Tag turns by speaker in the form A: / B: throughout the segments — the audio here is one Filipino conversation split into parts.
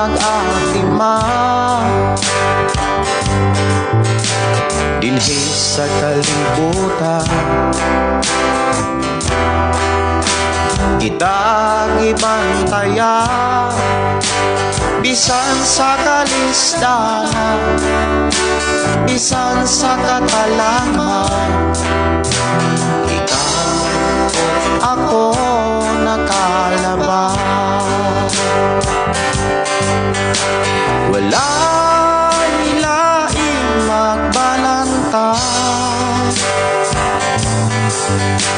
A: mag-atima dinhi sa kalibutan. Kita gibantaya bisan sa kalistanan, bisan sa katalangan. Ikaw ako nakalaban. Wala'y laing magbalantay,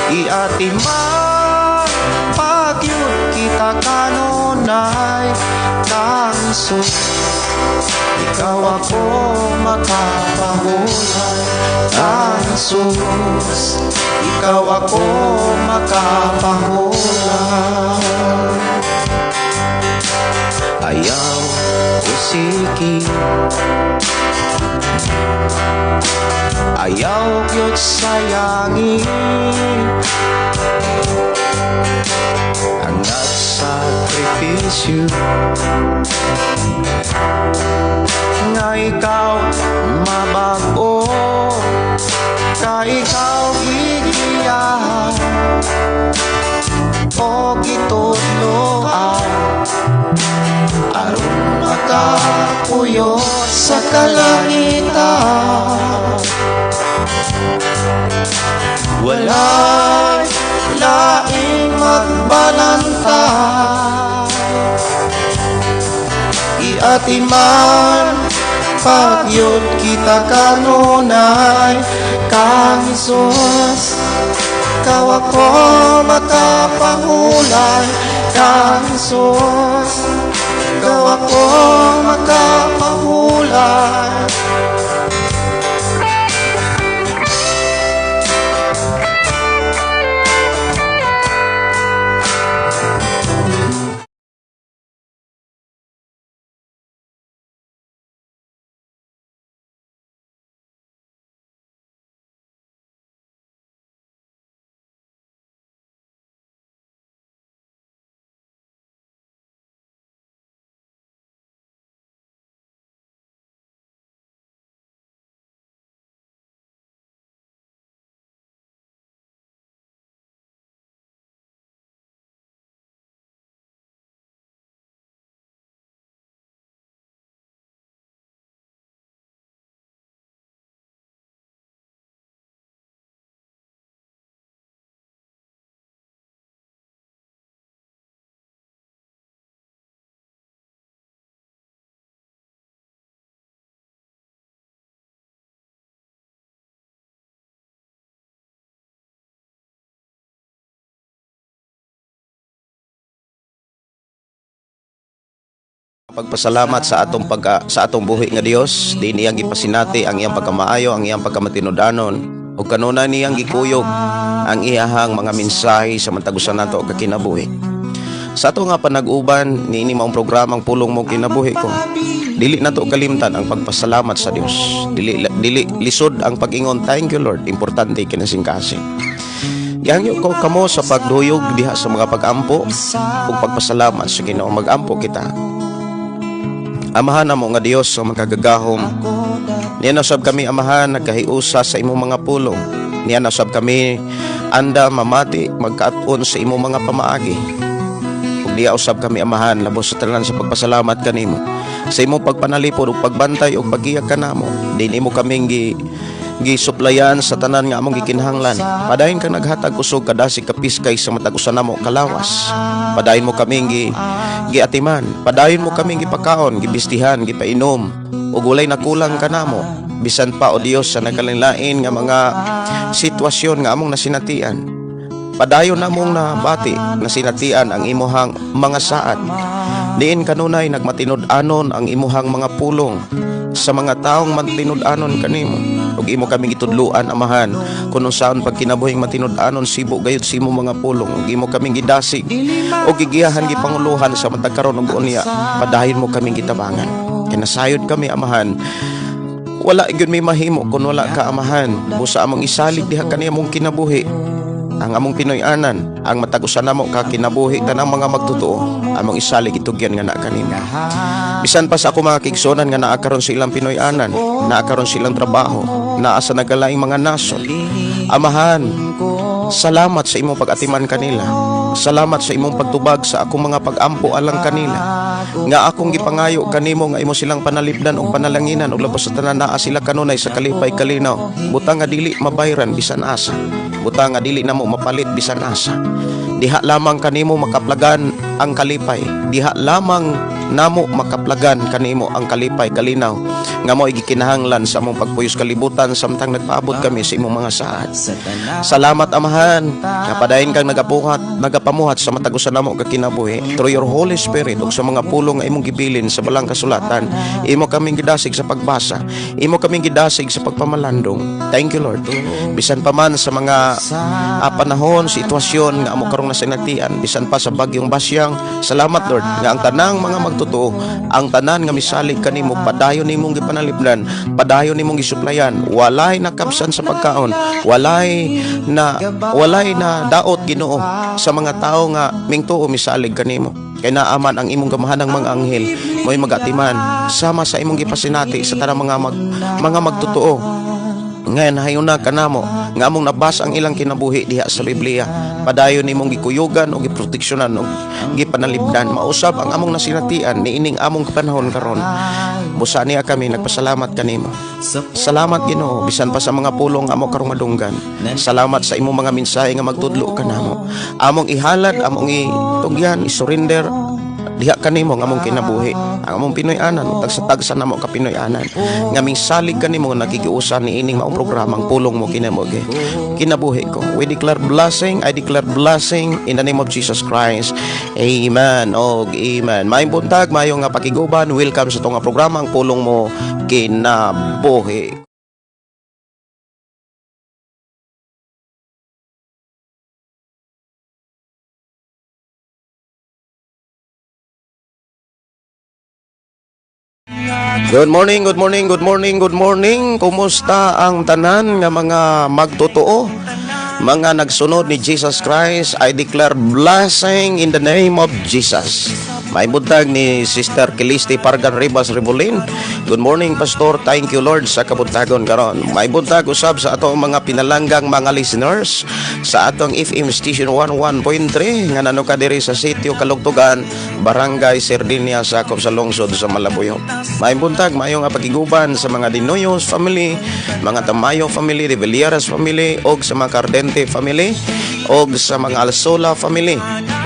A: iatiman pagyud kita kanunay kang Isus. Ikaw ako makapahulay kang Isus. Ikaw ako makapahulay. Ayaw usiki, ayaw gyud sayangi ang nagsakripisyo nga ikaw mabag-o, ka ikaw gigiyahan o gitudloan aron makapuyo sa kalangitan. Wala'y laing magbalantay, iatiman pagyud kita kanunay kang Isus. Ikaw ako makapahulay kang Isus. Ikaw ako makapahulay.
B: Pagpasalamat sa atong buhi nga Dios, din iyang gipasinati ang iyang pagkamaayo, ang iyang pagkamatinud-anon, ug kanunay niyang gikuyog ang iyahang mga mensahe sa matagusan nato og kinabuhi. Sa ato nga panag-uban niini maong programang Pulong Mo Kinabuhi ko, dili nato kalimtan ang pagpasalamat sa Dios. Dili lisod ang pag-ingon, thank you Lord, importante kinasing kasi. Gihangyo ko kamo sa pagduyog diha sa mga pag-ampo ug pagpasalamat sa Ginoo. Mag-ampo kita. Amahan namo nga Dios sa magkagagahom. Niya na sab kami amahan nagkahiusa sa imong mga pulong. Niya na sab kami anda mamati magkaat-on sa imong mga pamaagi. Ug diya usab kami amahan labos sa tanan sa pagpasalamat kanimo. Sa imong pagpanalipod ug pagbantay ug paggiyak kanamo. Din imo kaming gisuplayan sa tanan nga among gikinahanglan. Padayon kang naghatag usog kadasi kapiskay sa matag-usan namo kalawas. Padayon mo kaming giatiman, padayon mo kaming gipakaon, gibistihan, gipainom, ug walay nakulang kanamo. Bisan pa o Dios sa nagkalain-lain nga mga sitwasyon nga among nasinatian. Padayon namong nabati nasinatian ang imuhang mga saad. Diin kanunay nagmatinud-anon ang imuhang mga pulong sa mga taong matinud-anon kanimo. Ug imo kaming itudluan amahan kuno saan pagkinabuhing matinud-anon sibo gayud simo mga pulong. Ug imo kaming gidasig ug gigiyahan gipanguluhan sa matag karon ug unya. Padayon mo kaming gitabangan. Kinasayod kami amahan. Wala gyud may mahimo kun wala ka amahan. Busa among isalig diha kaniya mong kinabuhi. ang among Pinoyanan, ang matagusan namo ka kinabuhi tanang mga magtotoo, among isalig itugyan nga naa kanimo. Bisan pa sa ako mga kigsonan nga naa karon silang Pinoyanan, naa karon silang trabaho, naa sa nagalaing mga nason. Amahan, salamat sa imong pag-atiman kanila. Salamat sa imong pagtubag sa akong mga pag-ampo alang kanila. Nga akong gipangayo kanimo nga imo silang panalipdan og panalanginan ug labas sa tanan naa sila kanunay sa kalipay kalinaw. Butang nga dili mabayran bisan asa. Butang nga dili namo mapalit bisan asa. Diha lamang kanimo makaplagan ang kalipay. Diha lamang namo makaplagan kanimo ang kalipay kalinaw nga mao gikinahanglan sa among pagpuyos kalibutan samtang nagpaabot kami sa imong mga saad. Salamat amahan nga padayon kang nagapamuhat sa matagusan namo ka kinabuhi through your Holy Spirit ug sa mga pulong nga imong gibilin sa balang kasulatan. Imo kaming gidasig sa pagbasa, imo kaming gidasig sa pagpamalandong. Thank you Lord. Bisan pa man sa mga panahon, sitwasyon nga amo karong nasinatian, bisan pa sa bagyong basyang, salamat Lord nga ang tanang mga magtotoo, ang tanan nga misalig kanimo, padayon nimong gipanalipdan, padayon nimong gisuplayan, walay nakabsan sa pagkaon, walay na daot Ginoo sa mga tao nga mingtuo misalig kanimo. Kay naaman ang imong gamahanang mga anghel mo'y magatiman sama sa imong gipasinati sa tanang mga magtotoo. Ngayon hayuna kanamo nga among nabasa ang ilang kinabuhi diha sa Biblia. Padayon nimong gikuyugan o giproteksyonan o gipanalipdan. Mausab ang among nasinatian niining among panahon karon. Busa niya kami nagpasalamat kanimo. Salamat Ginoo bisan pa sa mga pulong amo karong madunggan. Salamat sa imong mga mensahe nga magtudlo kanamo. Among ihalad, among itugyan, isurrender diha kanimo nga among kinabuhi, ang among Pinoyanan, tagsa-tagsa namo ka Pinoyanan nga mingsalig kanimo nakikiusa ni ining maong programang pulong mo kinabuhi. Kinabuhi ko. We declare blessing, I declare blessing in the name of Jesus Christ. Amen. Og amen. Maayong buntag, maayong nga pakiguban. Welcome sa itong programang pulong mo kinabuhi. Good morning, good morning, good morning, good morning. Kumusta ang tanan nga mga magtotoo? Mga nagsunod ni Jesus Christ, I declare blessing in the name of Jesus. May buntag ni Sister Kilisti Pargan Ribas Ribolin. Good morning, Pastor. Thank you, Lord, sa kabuntagon karon. May buntag usab sa atong mga pinalanggang mga listeners sa atong FM Station 11.3 nga nano ka diri sa sitio Kalugtugan, Barangay Sardinia, sakop sa lungsod sa Malabuyo. May buntag mayong pagiguban sa mga Dinoyos family, mga Tamayo family, Revilleras family, og sa mga Cardente family, og sa mga Alsola family,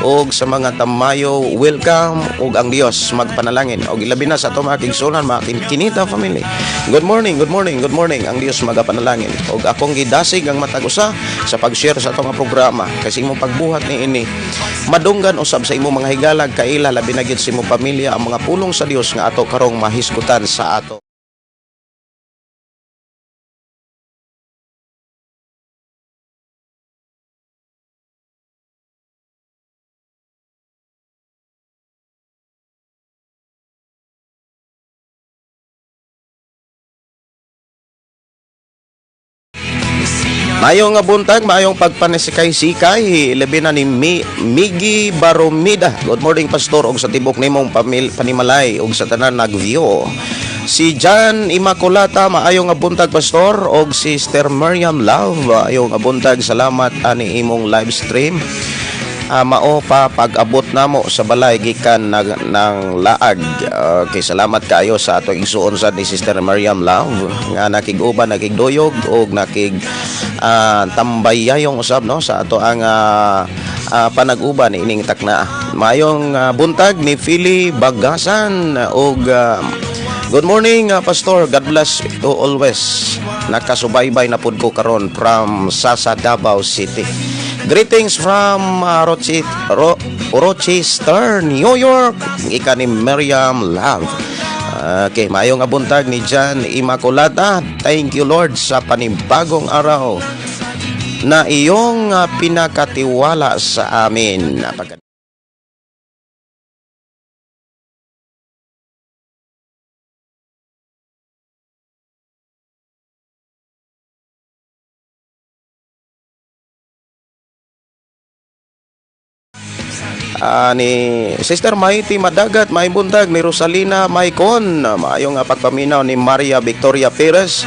B: og sa mga Tamayo, welcome, og ang Dios magpanalangin, og ilabi na sa ato mga kigsunan, mga Kinita family. Good morning, good morning, good morning, ang Dios magapanalangin. Og akong gidasig ang matag-usa sa pag-share sa atong programa kasi imong pagbuhat ni ini madunggan usab sa imong mga higalag kaila labi na gyud sa imong pamilya ang mga pulong sa Dios nga ato karong mahisgutan sa ato. Mayong nga buntag, mayong pagpanisikay-sikay, labi na ni Miggy Baromida. Good morning, Pastor, og sa tibok nimong panimalay, og sa tanan nagview. Si John Immaculata, maayong nga buntag, Pastor, og si Sister Miriam Love, maayong nga buntag, salamat ani imong live stream. Mao pa pag-abot namo sa balay gikan ng laag. Okay, salamat kayo sa atong igsuon sa ni Sister Miriam Love nga nakig-uban, nakigduyog og tambayayong usab no sa ato ang panag-uban ining takna. Mayong buntag ni Philly Bagasan og good morning, Pastor. God bless you always. Nakasubaybay na pud ko karon from Sasa, Davao City. Greetings from Rochester, New York. Ika ni Miriam Love. Okay, mayong buntag ni John Immaculata. Thank you, Lord, sa panibagong araw na iyong pinakatiwala sa amin. ni Sister Maiti Madagat, may buntag ni Rosalina Maicon, maayong pagpaminaw ni Maria Victoria Perez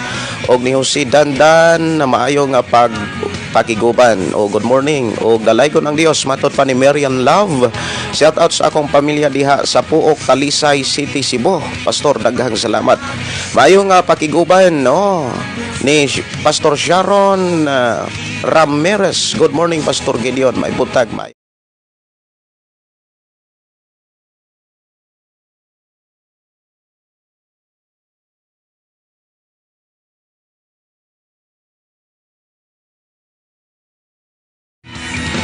B: og ni Jose Dandan, maayong pakiguban o good morning o dalaygon ang Dios matud pa ni Marian Love. Shout out sa akong pamilya diha sa Puok, Talisay City, Cebu. Pastor, daghang salamat. Maayong pakiguban no ni Pastor Sharon Ramirez. Good morning Pastor Gideon, may buntag may.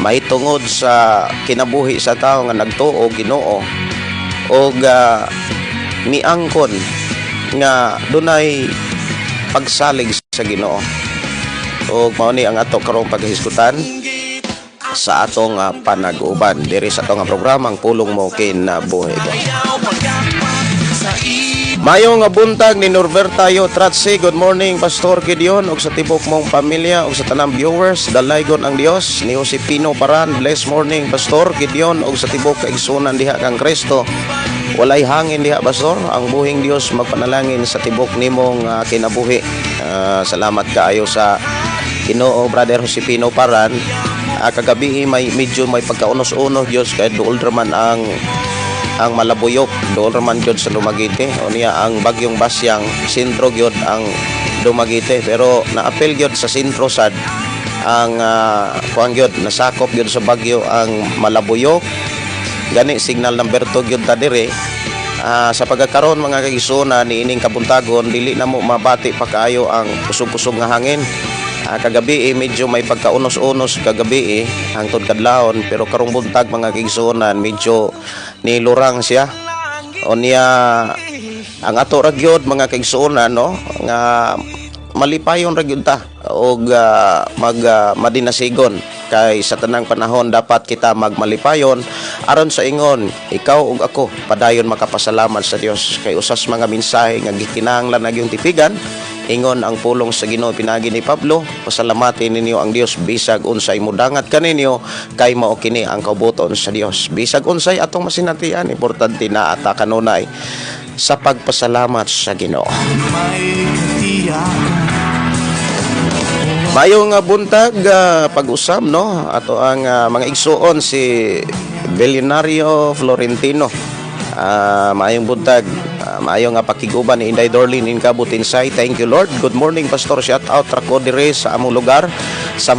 B: May tungod sa kinabuhi sa tao nga nagtuo Ginoo og miangkon nga dunay pagsalig sa Ginoo. Og mao ni ang ato karong paghisgutan sa atong panag-uban diri sa atong programang Pulong Mo Kinabuhi Ko. Mayong buntag ni Norberta Yotratsi. Good morning Pastor Gideon og sa tibok mong pamilya og sa tanang viewers. Dalaygon ang Dios ni Josepino Paran. Blessed morning Pastor Gideon og sa tibok kaigsunan diha kang Kristo. Walay hangin diha Pastor. Ang buhing Dios magpanalangin sa tibok nimong kinabuhi. Salamat kaayo sa Ginoo Brother Josepino Paran. Kagabi medyo may pagkaunos-unos Dios kay older man ang malabuyok doon raman gyud sa Dumaguete o niya ang bagyong Basyang sentro gyud ang Dumaguete, pero naapil gyud sa sentro sad ang kuan gyud nasakop gyud sa bagyo ang malabuyok gani signal number 2 gyud ta dire. Sa pagkakaroon mga kaigsunan ni ining kabuntagon dili na mo mabati pa kaayo ang kusog-kusog nga hangin. Kagabi medyo may pagkaunos-unos kagabi hangtod kadlawon, pero karong buntag mga kaigsunan medyo nilurang siya o niya ang ato ragyod mga kaigsunan no nga malipayon ragyod ta og madinasigon kay sa tanang panahon dapat kita magmalipayon aron sa ingon ikaw ug ako padayon makapasalamat sa Dios kay usas mga mensahe nga gikinahanglan na gyung tipigan. Ingon ang pulong sa Ginoo pinagi ni Pablo, pasalamatin ninyo ang Dios bisag unsay mudangat kaninyo kay mao kini ang kabuton sa Dios. Bisag unsay atong masinatian, importante na ata kanunay sa pagpasalamat sa Ginoo. Mayong buntag pag-usab no ato ang mga igsuon si Billionario Florentino. Maayong buntag, maayong pakiguban ni Inday Dorlin in Kabutinsay. Thank you Lord. Good morning Pastor. Shout out trako dire sa among lugar sa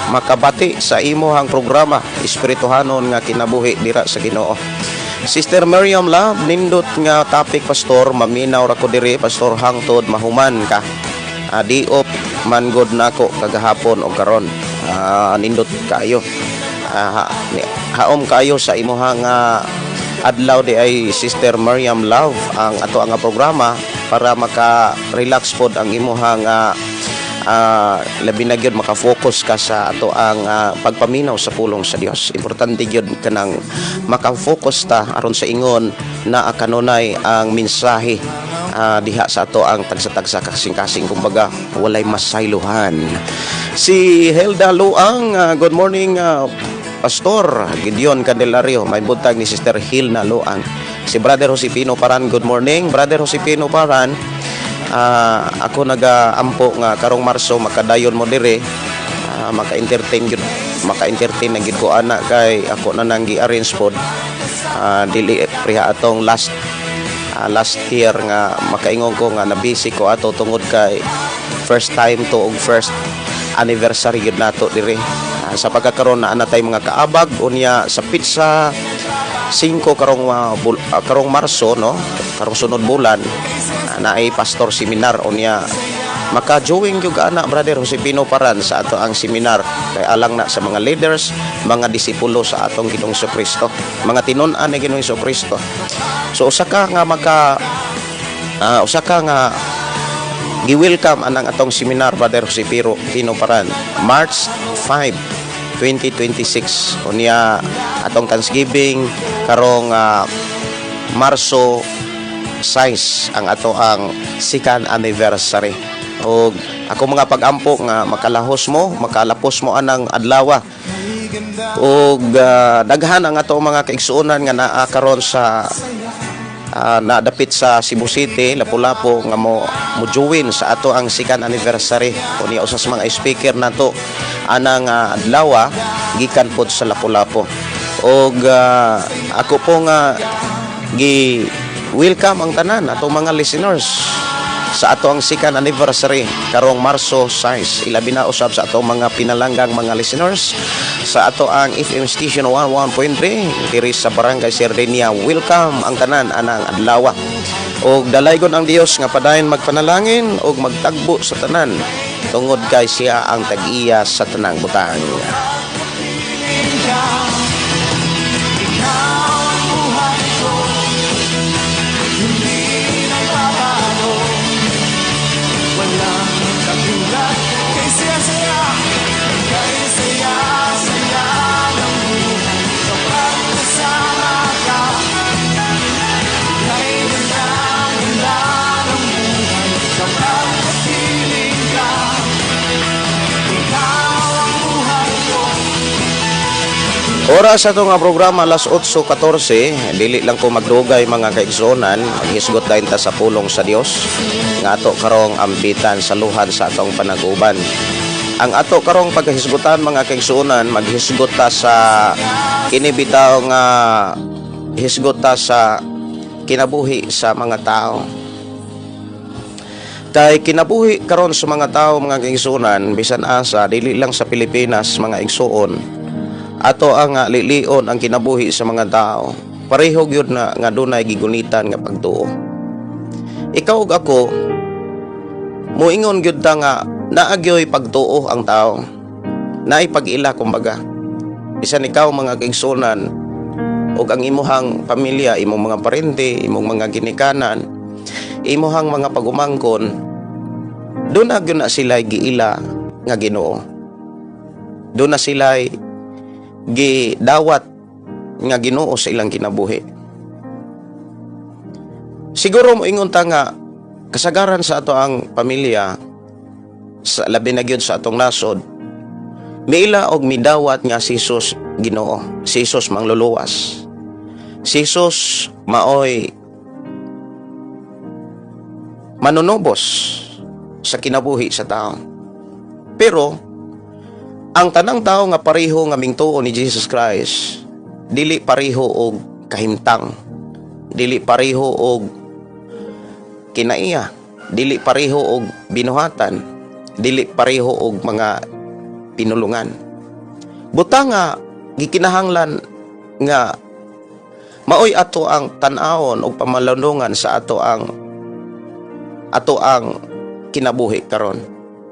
B: makabati sa imuhang programa espirituhanon nga kinabuhi dira sa Ginoo. Sister Miriam Love, nindot nga topic Pastor, maminaw ra ko dire Pastor hangtod mahuman ka. Diop man god nako kagahapon o karon. Nindot kayo. Haom kayo sa imuhang adlaw di ay Sister Miriam Love ang ato ang programa para maka-relax pod ang imuhang labi na gyud maka-focus ka sa ato ang pagpaminaw sa pulong sa Dios. Importante gyud kanang maka-focus ta aron sa ingon na kanunay ang mensahe diha sa ato ang tagsa-tagsa kasing-kasing kumbaga walay masaylohan. Si Helda Luang, good morning Pastor Gideon Candelario. May buntag ni Sister Hilna Luang. Si Brother Josepino Paran, good morning Brother Josepino Paran. Ako nag-ampo nga karong Marso makadayon mo dire, maka-entertain na gid ko ana kay ako na nang gi-arrange pod dili priha atong last year nga makaingon ko nga na busy ko ato tungod kay first time to og first anniversary yun nato dire. Sa pagkakaroon na anatay mga kaabag unya sa pizza 5 karong Marso no, karong sunod bulan na ay pastor seminar unya maka-join gyud ana Brother Josepino Paran sa ato ang seminar kay alang na sa mga leaders, mga disipulo sa atong Ginoong Kristo, mga tinun-an ni Ginoong Kristo. So usa ka nga gi-welcome anang atong seminar Brother Josepino Paran March 5 2026 unya atong Thanksgiving karong Marso 6 ang ato ang second anniversary. O ako mga pag-ampo nga makalapos mo anang adlaw ug daghan ang ato mga kaigsuonan nga naa karon sa nadapit sa Cebu City, Lapu-Lapu nga mo join sa ato ang second anniversary kunya usa sa mga speaker nato anang adlaw gikan pod sa Lapu-Lapu. Og ako po nga gi welcome ang tanan ato mga listeners sa ato ang second anniversary karong Marso 6. Ilabi na usab sa ato mga pinalanggang mga listeners sa ato ang FM station 11.3 diri sa Barangay Sardenia. Welcome ang tanan anang adlaw. Og dalaygon ang Dios nga padayon magpanalangin og magtagbo sa tanan tungod kay siya ang tag-iya sa tanang butang. Oras sa ito nga programa alas 8:14, dili lang ko magdugay mga kaigsuonan, maghisgot dayon ta sa pulong sa Dios nga ato karong ambitan sa luhan sa atong panag-uban. Ang ato karong paghisgutan mga kaigsuonan, maghisgot ta sa kinibitaw nga hisgot ta sa kinabuhi sa mga tao. Tay kinabuhi karon sa mga tao mga kaigsuonan, bisan asa dili lang sa Pilipinas mga igsuon. Ato ang lilion ang kinabuhi sa mga tao. Pareho gyud na nga dunay gigunitan nga pagtuo. Ikaw ug ako moingon gyud ta nga naagyoy pagtuo ang tao. Naay pag-ila kumbaga. Bisan ikaw mga kaigsuonan ug ang imuhang pamilya, imong mga parente, imong mga ginikanan, imuhang mga pagumangkon, doon na gyud na sila giila nga Ginoo. Doon na sila gidawat nga Ginoo sa ilang kinabuhi. Siguro moingon ta nga kasagaran sa ato ang pamilya sa labi na gyud sa atong nasod, miila og midawat nga si Jesus Ginoo, si Jesus mangluluwas. Si Jesus maoy manunubos sa kinabuhi sa tao. Pero ang tanang tao nga pareho nga mingtuo ni Jesus Christ, dili pareho og kahimtang, dili pareho og kinaiya, dili pareho og binuhatan, dili pareho og mga pinulungan. Butang nga gikinahanglan nga maoy ato ang tan-awon og pamalandungan sa ato ang kinabuhi karon,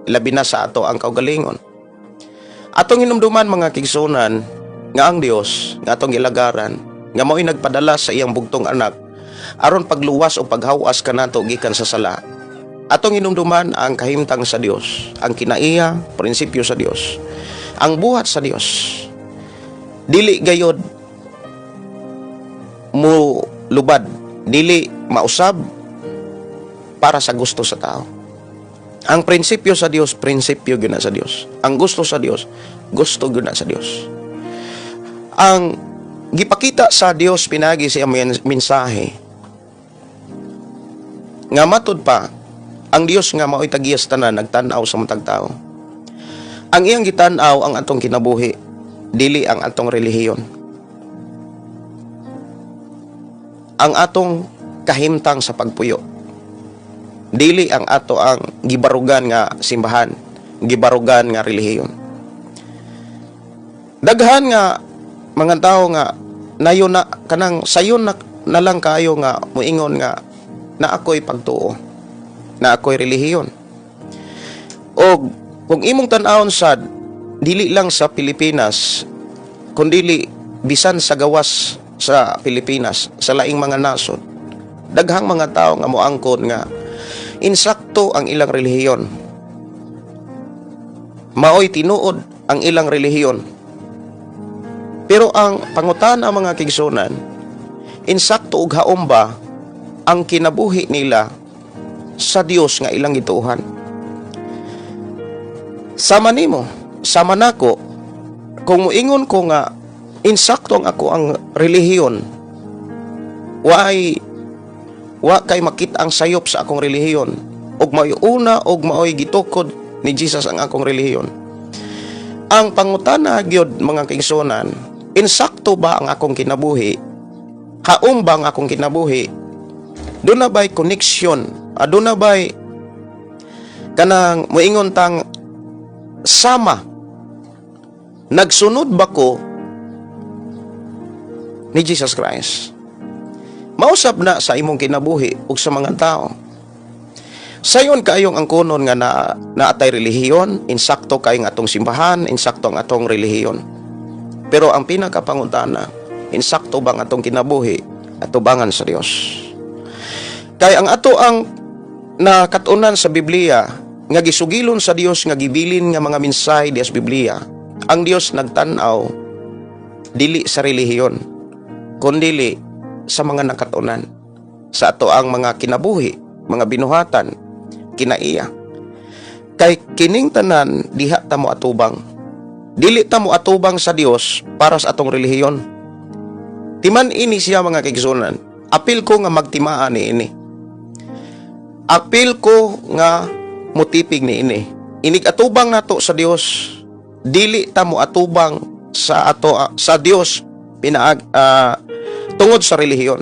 B: labi na sa ato ang kaugalingon. Atong hinumduman mga kigsunan nga ang Dios nga atong ilagaran nga mao'y nagpadala sa iyang bugtong anak aron pagluwas o paghawas kanato gikan sa sala. Atong hinumduman ang kahimtang sa Dios, ang kinaiya, prinsipyo sa Dios, ang buhat sa Dios. Dili gayod mo lubad, dili mausab para sa gusto sa tao. Ang prinsipyo sa Dios, prinsipyo gyud na sa Dios. Ang gusto sa Dios, gusto gyud na sa Dios. Ang gipakita sa Dios pinagi sa mensahe nga matud pa ang Dios nga mao'y tagiyas tanan nagtan-aw sa matag tao. Ang iyang gitan-aw ang atong kinabuhi, dili ang atong relihiyon. Ang atong kahimtang sa pagpuyo, dili ang ato ang gibarugan nga simbahan, gibarugan nga relihiyon. Daghan nga mga tao nga nayon na kanang sayon na lang kayo nga muingon nga na ako'y pagtuo, na ako'y relihiyon. O kung imong tan-awon sad, dili lang sa Pilipinas, kundi bisan sa gawas sa Pilipinas, sa laing mga nasod, daghang mga tao nga moangkon nga insakto ang ilang relihiyon, maoy tinuod ang ilang relihiyon. Pero ang pangutana mga kigsunan, insakto ug haom ba ang kinabuhi nila sa Dios nga ilang gituohan? Sama nimo, sama nako, kung muingon ko nga insakto ang ako ang relihiyon, wa kay makita ang sayop sa akong relihiyon, og mao'y una og mao'y gitukod ni Jesus ang akong relihiyon. Ang pangutana gyud mga kaigsunan, insakto ba ang akong kinabuhi? Haom ba ang akong kinabuhi? Doon na ba'y connection? Doon na ba'y kanang muingon tang sama? Nagsunod ba ko ni Jesus Christ? Mausab na sa imong kinabuhi ug sa mga tao. Sayon kayong ang kunon nga naatay relihiyon, insakto kay nga atong simbahan, insakto ang atong relihiyon. Pero ang pinakapangutana, insakto bang atong kinabuhi atubangan sa Dios? Kay ang ato ang nakatunan sa Biblia nga gisugilon sa Dios nga gibilin nga mga mensahe di sa Biblia, ang Dios nagtan-aw dili sa relihiyon, kundi sa mga nakatunan, sa ato ang mga kinabuhi, mga binuhatan, kinaiya. Kay kining tanan diha ta mo atubang. Dili ta mo atubang sa Dios para sa atong relihiyon. Timan ini siya mga kaigsunan. Apil ko nga magtimaan ni ini. Apil ko nga mutipig ni ini. Inig atubang nato sa Dios. Dili ta mo atubang sa Dios tungod sa relihiyon.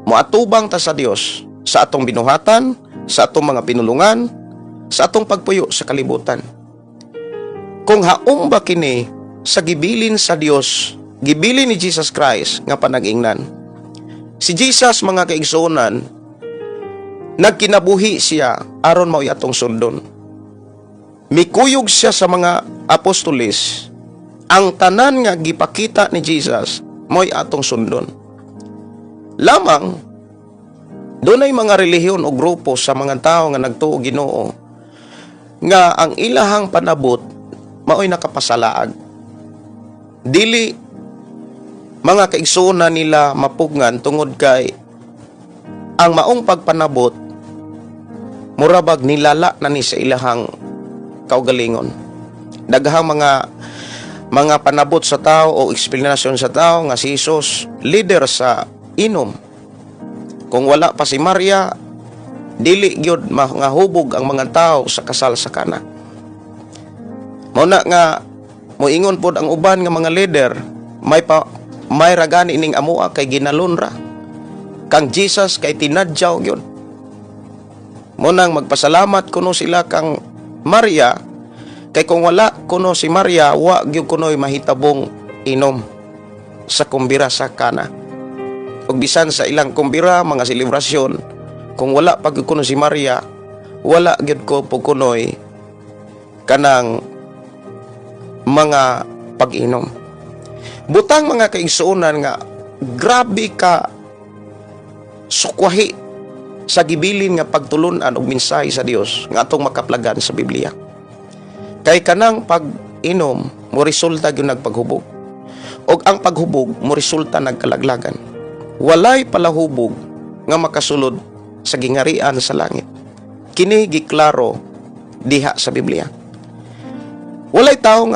B: Moatubang ta sa Dios sa atong binuhatan, sa atong mga pinulungan, sa atong pagpuyo sa kalibutan. Kung haom ba kini sa gibilin sa Dios, gibilin ni Jesus Christ nga panag-ingnan. Si Jesus mga kaigsunan, nagkinabuhi siya aron mao atong sundon. Mikuyog siya sa mga apostoles. Ang tanan nga gipakita ni Jesus mo'y atong sundon. Lamang, doon ay mga relihiyon o grupo sa mga tao nga nagtuo Ginoo nga ang ilahang panabot mao'y nakapasalaag. Dili mga kaigsunan nila mapugnan tungod kay ang maong pagpanabot murabag nilala na ni sa ilahang kaugalingon. Daghang mga panabot sa tao o eksplanasyon sa tao nga si Jesus leader sa inom. Kung wala pa si Maria, dili gyud mahubog ang mga tao sa kasal sa Kana. Mao na nga moingon pod ang uban nga mga leader, may ragani ning amua kay ginalunra. Kang Jesus kay tinadyaw gyud. Mo nang magpasalamat kuno sila kang Maria, kay kung wala kuno si Maria, wa gyud kuno'y mahitabong inom sa kumbira sa Kana. Ug bisan sa ilang kumbira, mga selebrasyon, kung wala pag kuno si Maria, wala gyud ko po kuno'y kanang mga pag-inom. Butang mga kaigsuonan nga grabe ka sukwahi sa gibilin nga pagtulunan og mensahe sa Dios nga atong makaplagan sa Biblia. Kay kanang pag-inom mo resulta gyud nagpaghubog. Og ang paghubog mo resulta nagkalaglagan. Walay palahubog nga makasulod sa gingarian sa langit. Kini giklaro diha sa Biblia. Walay tao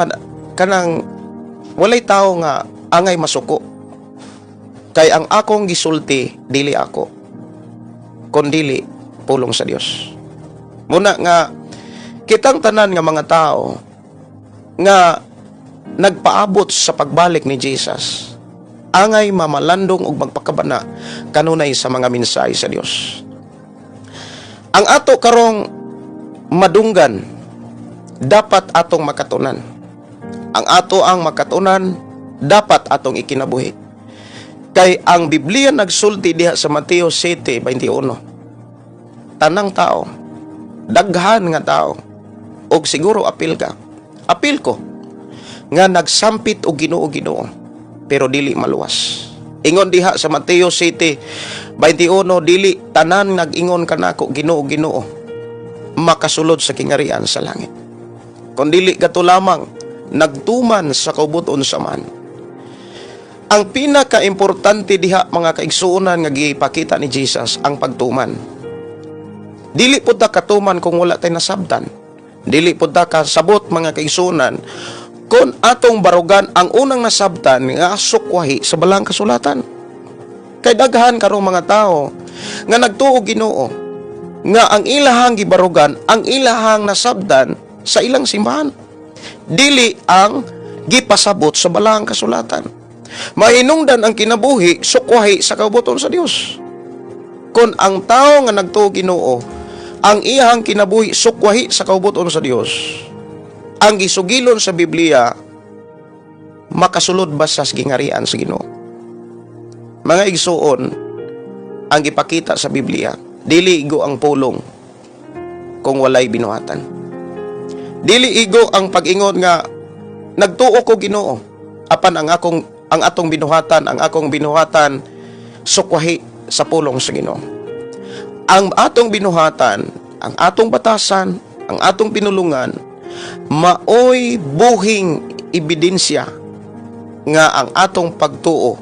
B: nga angay masuko. Kay ang akong gisulti dili ako, kundili pulong sa Dios. Muna nga kitang tanan nga mga tao nga nagpaabot sa pagbalik ni Jesus, angay mamalandong ug magpakabana kanunay sa mga mensahe sa Dios. Ang ato karong madunggan dapat atong makatunan. Ang ato ang makatunan dapat atong ikinabuhi. Kay ang Biblia nagsulti diha sa Mateo 7:21. Tanang tao, daghan nga tao, og siguro apil ka. Apil ko nga nagsampit og Ginoo, pero dili maluwas. Ingon diha sa Mateo 7:21, dili tanan nag-ingon kanako Ginoo, makasulod sa kingarian sa langit. Kun dili gato lamang nagtuman sa kaubuton sa man. Ang pinaka-importante diha mga kaigsuonan nga gipakita ni Jesus ang pagtuman. Dili pud ta katuman kung wala tay nasabtan. Dili pud ta kasabot mga kaigsuonan kon atong barugan ang unang nasabtan nga sukwahi sa balang kasulatan. Kay daghan karong mga tao nga nagtuo Ginoo nga ang ilahang gibarugan, ang ilahang nasabtan sa ilang simbahan, dili ang gipasabot sa balang kasulatan. Mahinungdan ang kinabuhi sukwahi sa kaubuton sa Dios. Kon ang tao nga nagtuo Ginoo, ang iyang kinabuhi sukwahi sa kaubuton sa Dios, ang gisugilon sa Biblia makasulod ba sa gingarian sa Ginoo? Mga igsuon, ang ipakita sa Biblia, dili igo ang pulong kung walay binuhatan. Dili igo ang pag-ingon nga nagtuo ko Ginoo, apan ang atong binuhatan, ang akong binuhatan sukwahi sa pulong sa Ginoo. Ang atong binuhatan, ang atong batasan, ang atong pinulungan, maoy buhing ebidensya nga ang atong pagtuo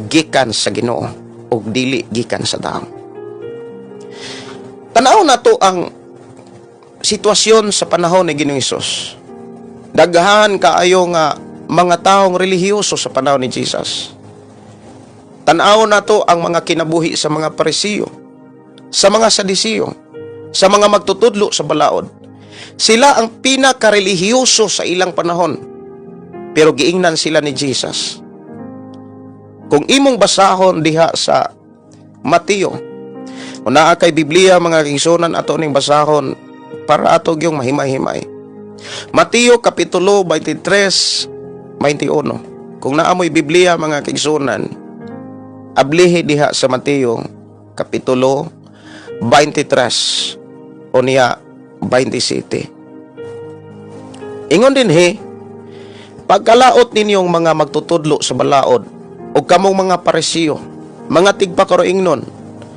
B: gikan sa Ginoo o dili gikan sa tao. Tanaw na to ang sitwasyon sa panahon ni Ginoong Hesus. Daghan kaayo nga mga taong relihiyoso sa panahon ni Jesus. Tanaw na to ang mga kinabuhi sa mga Parisiyo, sa mga Sadisiyo, sa mga magtutudlo sa balaod. Sila ang pinaka-relihiyoso sa ilang panahon, pero giingnan sila ni Jesus. Kung imong basahon diha sa Mateo, una kay Biblia mga kigsunan ato ning basahon para ato gyung mahimay-himay. Mateo kapitulo 23, 21. Kung naamoy Biblia mga kigsunan, ablihi diha sa Mateo kapitulo 23 o niya 27. Ingon din pagkalaot ninyong mga magtutudlo sa balaod o kamong mga Parisiyo, mga tigpakaroingnon,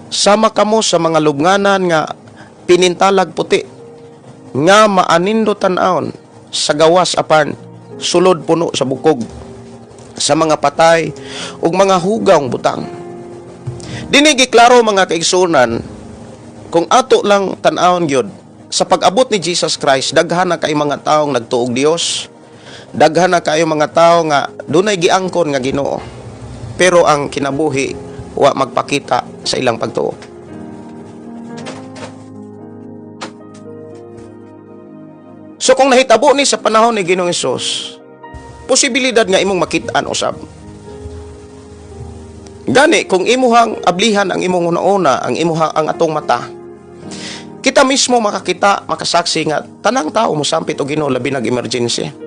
B: sama kamo sa mga lubnganan nga pinintalag puti, nga maanindo tan-aon sa gawas apan sulod puno sa bukog, sa mga patay ug mga hugang butang. Dinigi klaro mga kaigsunan, kung ato lang tan-aon gyud sa pag-abot ni Jesus Christ, daghan na kay mga taong nagtuog Dios, daghan na kayo mga tao nga dunay giangkon nga Ginoo, pero ang kinabuhi wa magpakita sa ilang pagtuo. So kung nahitabo ni sa panahon ni Ginoong Hesus, posibilidad nga imong makitaan usab. Gani kung imuhang ablihan ang imong una-una, ang ang atong mata, kita mismo makakita, makasaksi nga tanang tao mo sampit og Ginoo labi nag emergency.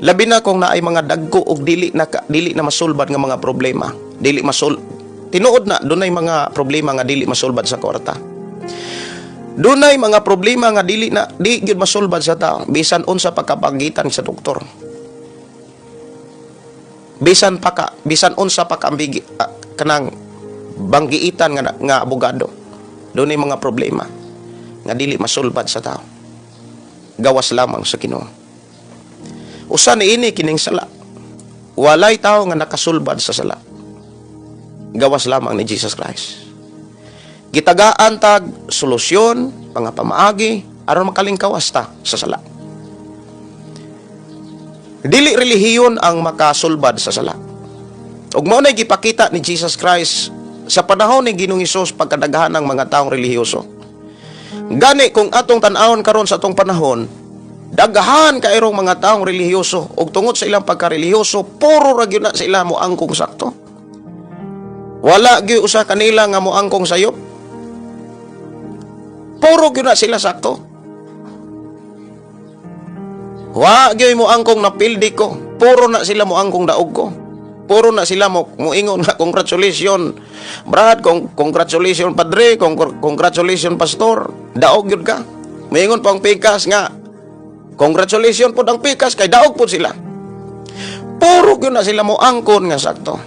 B: Labi na kung naay mga dagko og dili na masulbad nga mga problema, tinuod na dunay mga problema nga dili masulbad sa kwarta. Dunay mga problema nga di gyud masulbad sa tao bisan unsa pagkapagitan sa doktor. Bisan unsa pa kanang banggiitan nga abogado. Dunay mga problema nga dili masulbad sa tao. Gawas lamang sa Ginoo. Usa ni ini kining sala. Walay tao nga nakasulbad sa sala. Gawas lamang ni Jesus Christ. Gitagaan tag solusyon, mga pamaagi aron makalingkawas ta sa sala. Dili relihiyon ang makasulbad sa sala. Ug mao nay gipakita ni Jesus Christ sa panahon ni Ginoong Hesus pagkadaghan ng mga taong relihiyoso. Gani kung atong tan-awon karon sa atong panahon, daghan kairong mga taong relihiyoso ug tungod sa ilang pagkarelihiyoso, puro ra gyud na sila mo angkong sakto. Wala gyud usa kanila nga mo angkong sayop. Puro gyud na sila sakto. Wa gyud mo angkong napildi ko. Puro na sila mo angkong daog ko. Puro na sila mo ingon nga congratulations brad, congratulations padre, congratulations pastor. Daog gyud ka. Moingon pang pikas nga congratulations po ang pikas kay daog po sila. Puro gyud na sila mo angkon nga sakto.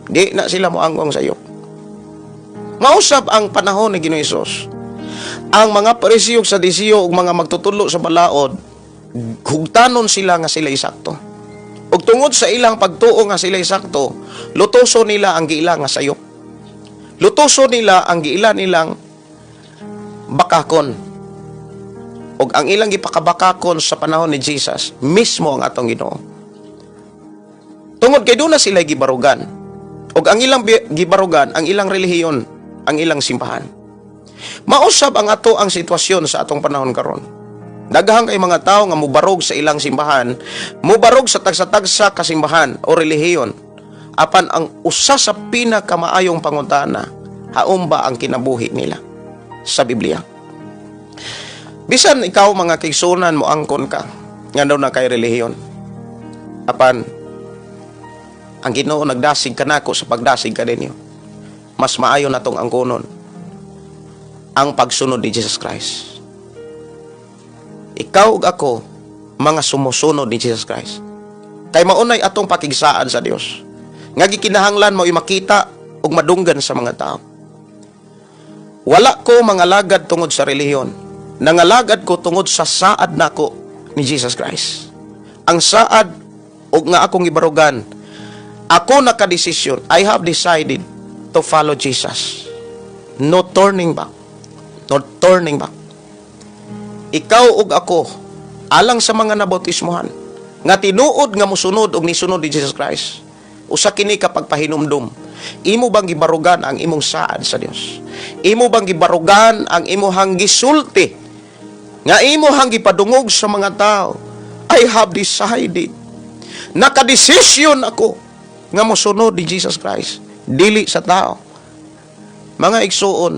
B: Di na sila mo angkong sayop. Mausap ang panahon ni Ginoong Hesus. Ang mga Parisiyo sa Sadisiyo ug mga magtutudlo sa balaod, hugtanon sila nga sila isakto. Ug tungod sa ilang pagtuo nga sila isakto, lutoso nila ang giilang nga sayop. Lutoso nila ang giila nilang bakakon. og ang ilang gipakabakakon sa panahon ni Jesus mismo ang atong Ginoo. Tungod kay doon na sila gibarugan. Og ang ilang gibarugan, ang ilang relihiyon, ang ilang simbahan. Mausab ang ato ang sitwasyon sa atong panahon karon. Daghang kay mga tao nga mubarog sa ilang simbahan, mubarog sa tagsa-tagsa ka simbahan o relihiyon. Apan ang usa sa pinakamaayong pangutana, haon ba ang kinabuhi nila sa Biblia? Bisan ikaw mga kaigsunan mo angkon ka, nga daw na kay relihiyon. Apan, ang Ginoo nagdasig ka nako sa pagdasig ka ninyo. Mas maayo na tong angkonon ang pagsunod ni Jesus Christ. Ikaw ug ako, mga sumusunod ni Jesus Christ. Kay maunay atong pakigsaan sa Dios. Nga gikinahanglan mo makita ug madunggan sa mga tao. Wala ko mga lagad tungod sa relihiyon. Nangalagad ko tungod sa saad nako ni Jesus Christ. Ang saad ug nga akong ibarugan, ako nakadesisyon, I have decided to follow Jesus. No turning back. No turning back. Ikaw ug ako, alang sa mga nabautismohan, nga tinuod nga musunod ug nisunod ni Jesus Christ, usa kini kapag pahinumdum, imo bang gibarugan ang imong saad sa Dios? Imo bang gibarugan ang imong gisulti nga imong gipadungog sa mga tao? I have decided, nakadesisyon ako nga mosunod ni Jesus Christ, dili sa tao. Mga igsuon,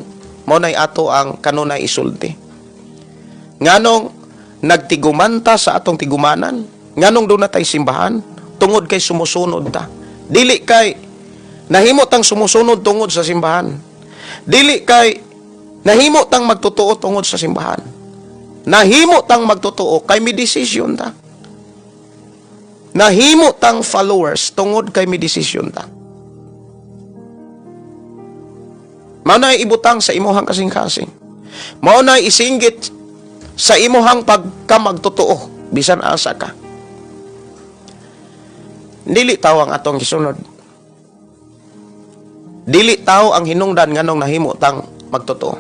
B: mo nay ato ang kanunay isulti. Nganong nagtigumanta sa atong tigumanan, nganong doon na tay simbahan, tungod kay sumusunod ta. Dili kay nahimo tang sumusunod tungod sa simbahan. Dili kay nahimo tang magtotoo tungod sa simbahan. Nahimo tang magtotoo kay may desisyon ta. Nahimo tang followers tungod kay may desisyon ta. Mao na ibutang sa imuhang kasing-kasing. Mao na isinggit sa imuhang pagkamagtotoo bisan asa ka. Dili taw ang atong gisunod. Dili taw ang hinungdan nganong nahimo tang magtotoo.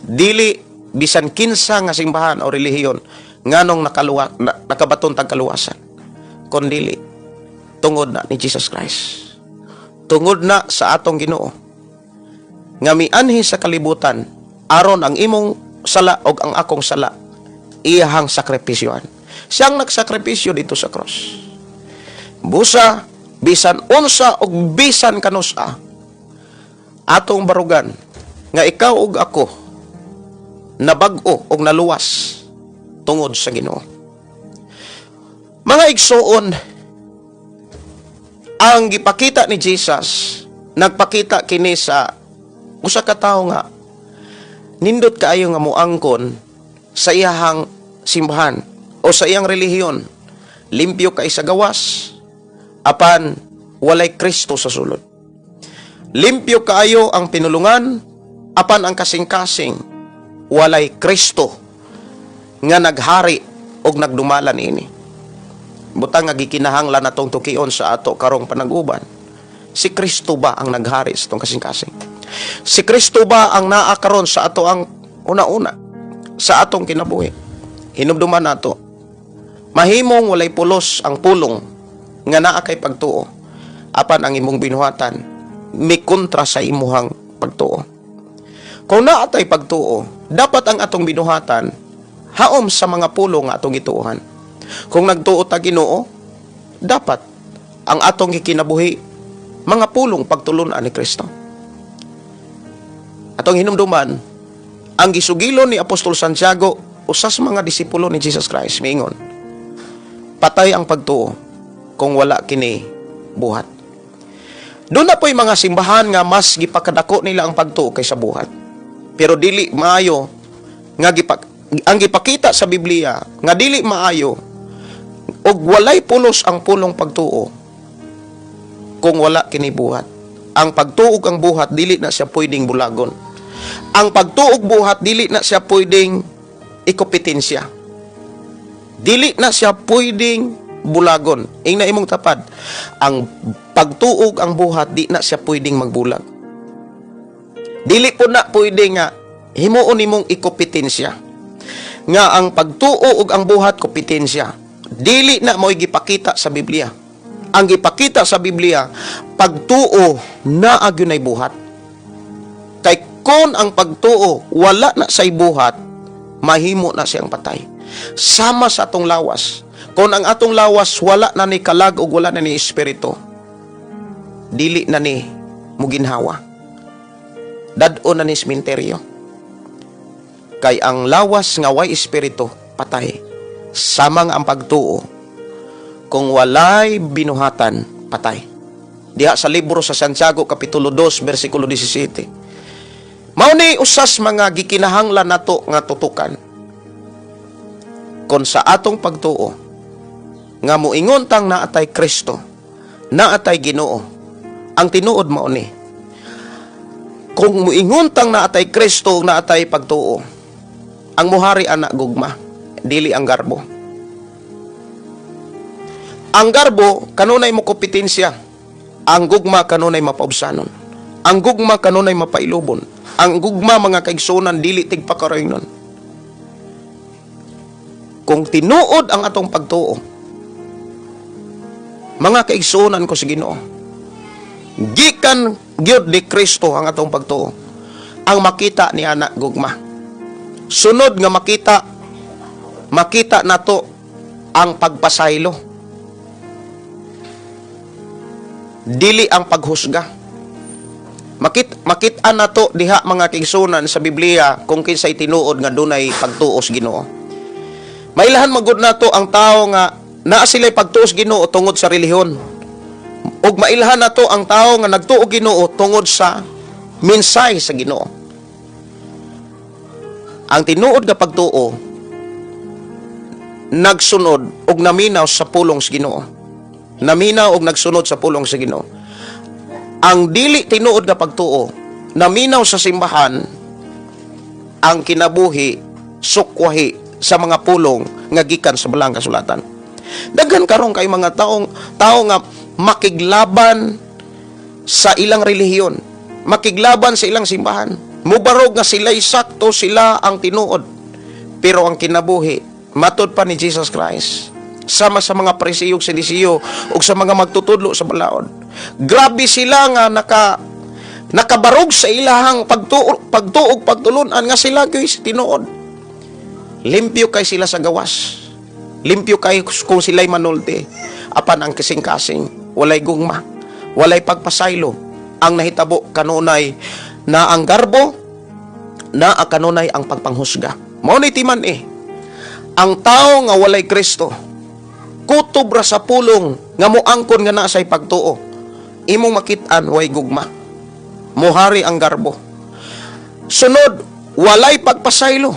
B: Dili bisan kinsa nga simbahan o relihiyon nganong nakabaton tag kaluwasan. Kundili tungod na ni Jesus Christ. Tungod na sa atong Ginoo. Nga mianhi sa kalibutan aron ang imong sala og ang akong sala iyahang sakripisyohan. Siyang nagsakripisyo dito sa cross. Busa, bisan unsa og bisan kanusa, atong barugan nga ikaw ug ako nabag-o og naluwas tungod sa Ginoo. Mga igsuon, ang gipakita ni Jesus, nagpakita kini sa usa ka tawo nga nindot kaayo nga moangkon sa iyahang simbahan o sa iyang relihiyon, limpyo kay sa gawas, apan walay Kristo sa sulod. Limpyo kaayo ang pinulungan, apan ang kasing-kasing walay Kristo nga naghari og nagdumalan ini. Butang nga gikinahanglan natong tukion sa ato karong panag-uban. Si Kristo ba ang naghari sa atong kasing-kasing? Si Kristo ba ang naa karon sa ato ang una-una sa atong kinabuhi? Hinumduman nato. Mahimong walay pulos ang pulong nga naa kay pagtuo, apan ang imong binuhatan mikontra sa imuhang pagtuo. Kung naa tay pagtuo, dapat ang atong binuhatan haom sa mga pulong nga atong gituohan. Kung nagtuo ta Ginoo, dapat ang atong gikinabuhi mga pulong pagtulunan ni Kristo. Atong hinumduman, ang gisugilon ni Apostol Santiago, usa sa mga disipulo ni Jesus Christ, miingon, patay ang pagtuo kung wala kini buhat. Doon na po'y mga simbahan nga mas gipakadako nila ang pagtuo kaysa buhat. Pero dili maayo nga ang gipakita sa Biblia nga dili maayo og walay pulos ang pulong pagtuo kung wala kini buhat. Ang pagtuog ang buhat dili na siya pwedeng bulagon. Ang pagtuog buhat dili na siya pwedeng ikompetensya. Dili na siya pwedeng bulagon. Ing na imong tapad, ang pagtuog ang buhat di na siya pwedeng magbulag. Dili po na pwede nga himuon nimong ikompetensya. nga ang pagtuo ug ang buhat kompetensya. Dili na mo'y gipakita sa Biblia. Ang gipakita sa Biblia, pagtuo na agyunay buhat. Kay kung ang pagtuo wala na say buhat, mahimo na siyang patay. Sama sa atong lawas. Kung ang atong lawas wala na ni kalag ug wala na ni espiritu, dili na ni muginhawa. Dad-o na ni sementeryo. Kay ang lawas nga way espiritu, patay. Samang ang pagtuo, kung walay binuhatan, patay. Diha sa libro sa Santiago, Kapitulo 2, versikulo 17. Mao ni usas mga gikinahanglan nato nga tutukan. Kung sa atong pagtuo, nga muingon tang naatay Kristo, naatay Ginoo, ang tinuod mao ni. Kung muingon tang naatay Kristo, naatay pagtuo, ang muhari anak gugma, dili ang garbo. Ang garbo kanunay mo kompetensya, ang gugma kanunay mapaubsanon, ang gugma kanunay mapailubon, ang gugma mga kaigsunan dili tigpakaroynon. Kung tinuod ang atong pagtuo, mga kaigsunan ko sa Ginoo, gikan gyud ni Kristo ang atong pagtuo, ang makita ni anak gugma. Sunod nga makita nato ang pagpasaylo, dili ang paghusga. Makita nato diha mga kaigsunan sa Biblia kung kinsay tinuod nga dunay pagtuos Ginoo. Mailahan magud nato ang tao nga naa sila'y pagtuos Ginoo tungod sa relihiyon, ug mailhan nato ang tao nga nagtuo Ginoo tungod sa mensahe sa Ginoo. Ang tinuod nga pagtuo nagsunod ug naminaw sa pulong sa Ginoo. Naminaw ug nagsunod sa pulong sa Ginoo. Ang dili tinuod nga pagtuo naminaw sa simbahan, ang kinabuhi sukwahi sa mga pulong nga gikan sa balang kasulatan. Daghan karon kay mga tao nga makiglaban sa ilang relihiyon, makiglaban sa ilang simbahan. Mubarog nga sila'y sakto, sila ang tinuod. Pero ang kinabuhi, matud pa ni Jesus Christ, sama sa mga Pariseo ug Saduseo ug sa mga magtutudlo sa balaod. Grabe sila nga nakabarog sa ilahang pagtuog pagtulunan nga sila kay tinuod. Limpyo kay sila sa gawas. Limpyo kay kung sila'y manulti. Apan ang kasing-kasing, walay gugma, walay pagpasaylo. Ang nahitabo kanunay na ang garbo, na kanunay ang pagpanghusga. Mao ni timan ang tao nga walay Kristo, kutob ra sa pulong nga moangkon nga naa say pagtuo, imong makit-an way gugma, muhari ang garbo. Sunod, walay pagpasaylo,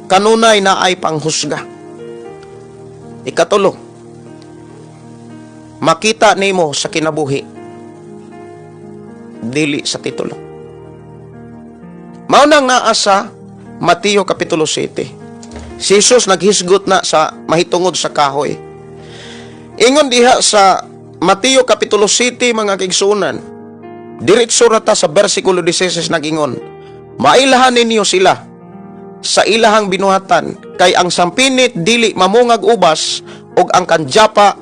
B: kanunay na ay panghusga. Ikatulo, makita nimo sa kinabuhi, dili sa titulo. Mao nang naa sa Mateo Kapitulo 7. Si Jesus naghisgot na sa mahitungod sa kahoy. Ingon diha sa Mateo Kapitulo 7 mga kaigsunan, diretso rata sa versikulo 16 nagingon, mailahan ninyo sila sa ilahang binuhatan, kay ang sampinit dili mamungag ubas ug ang kanjapa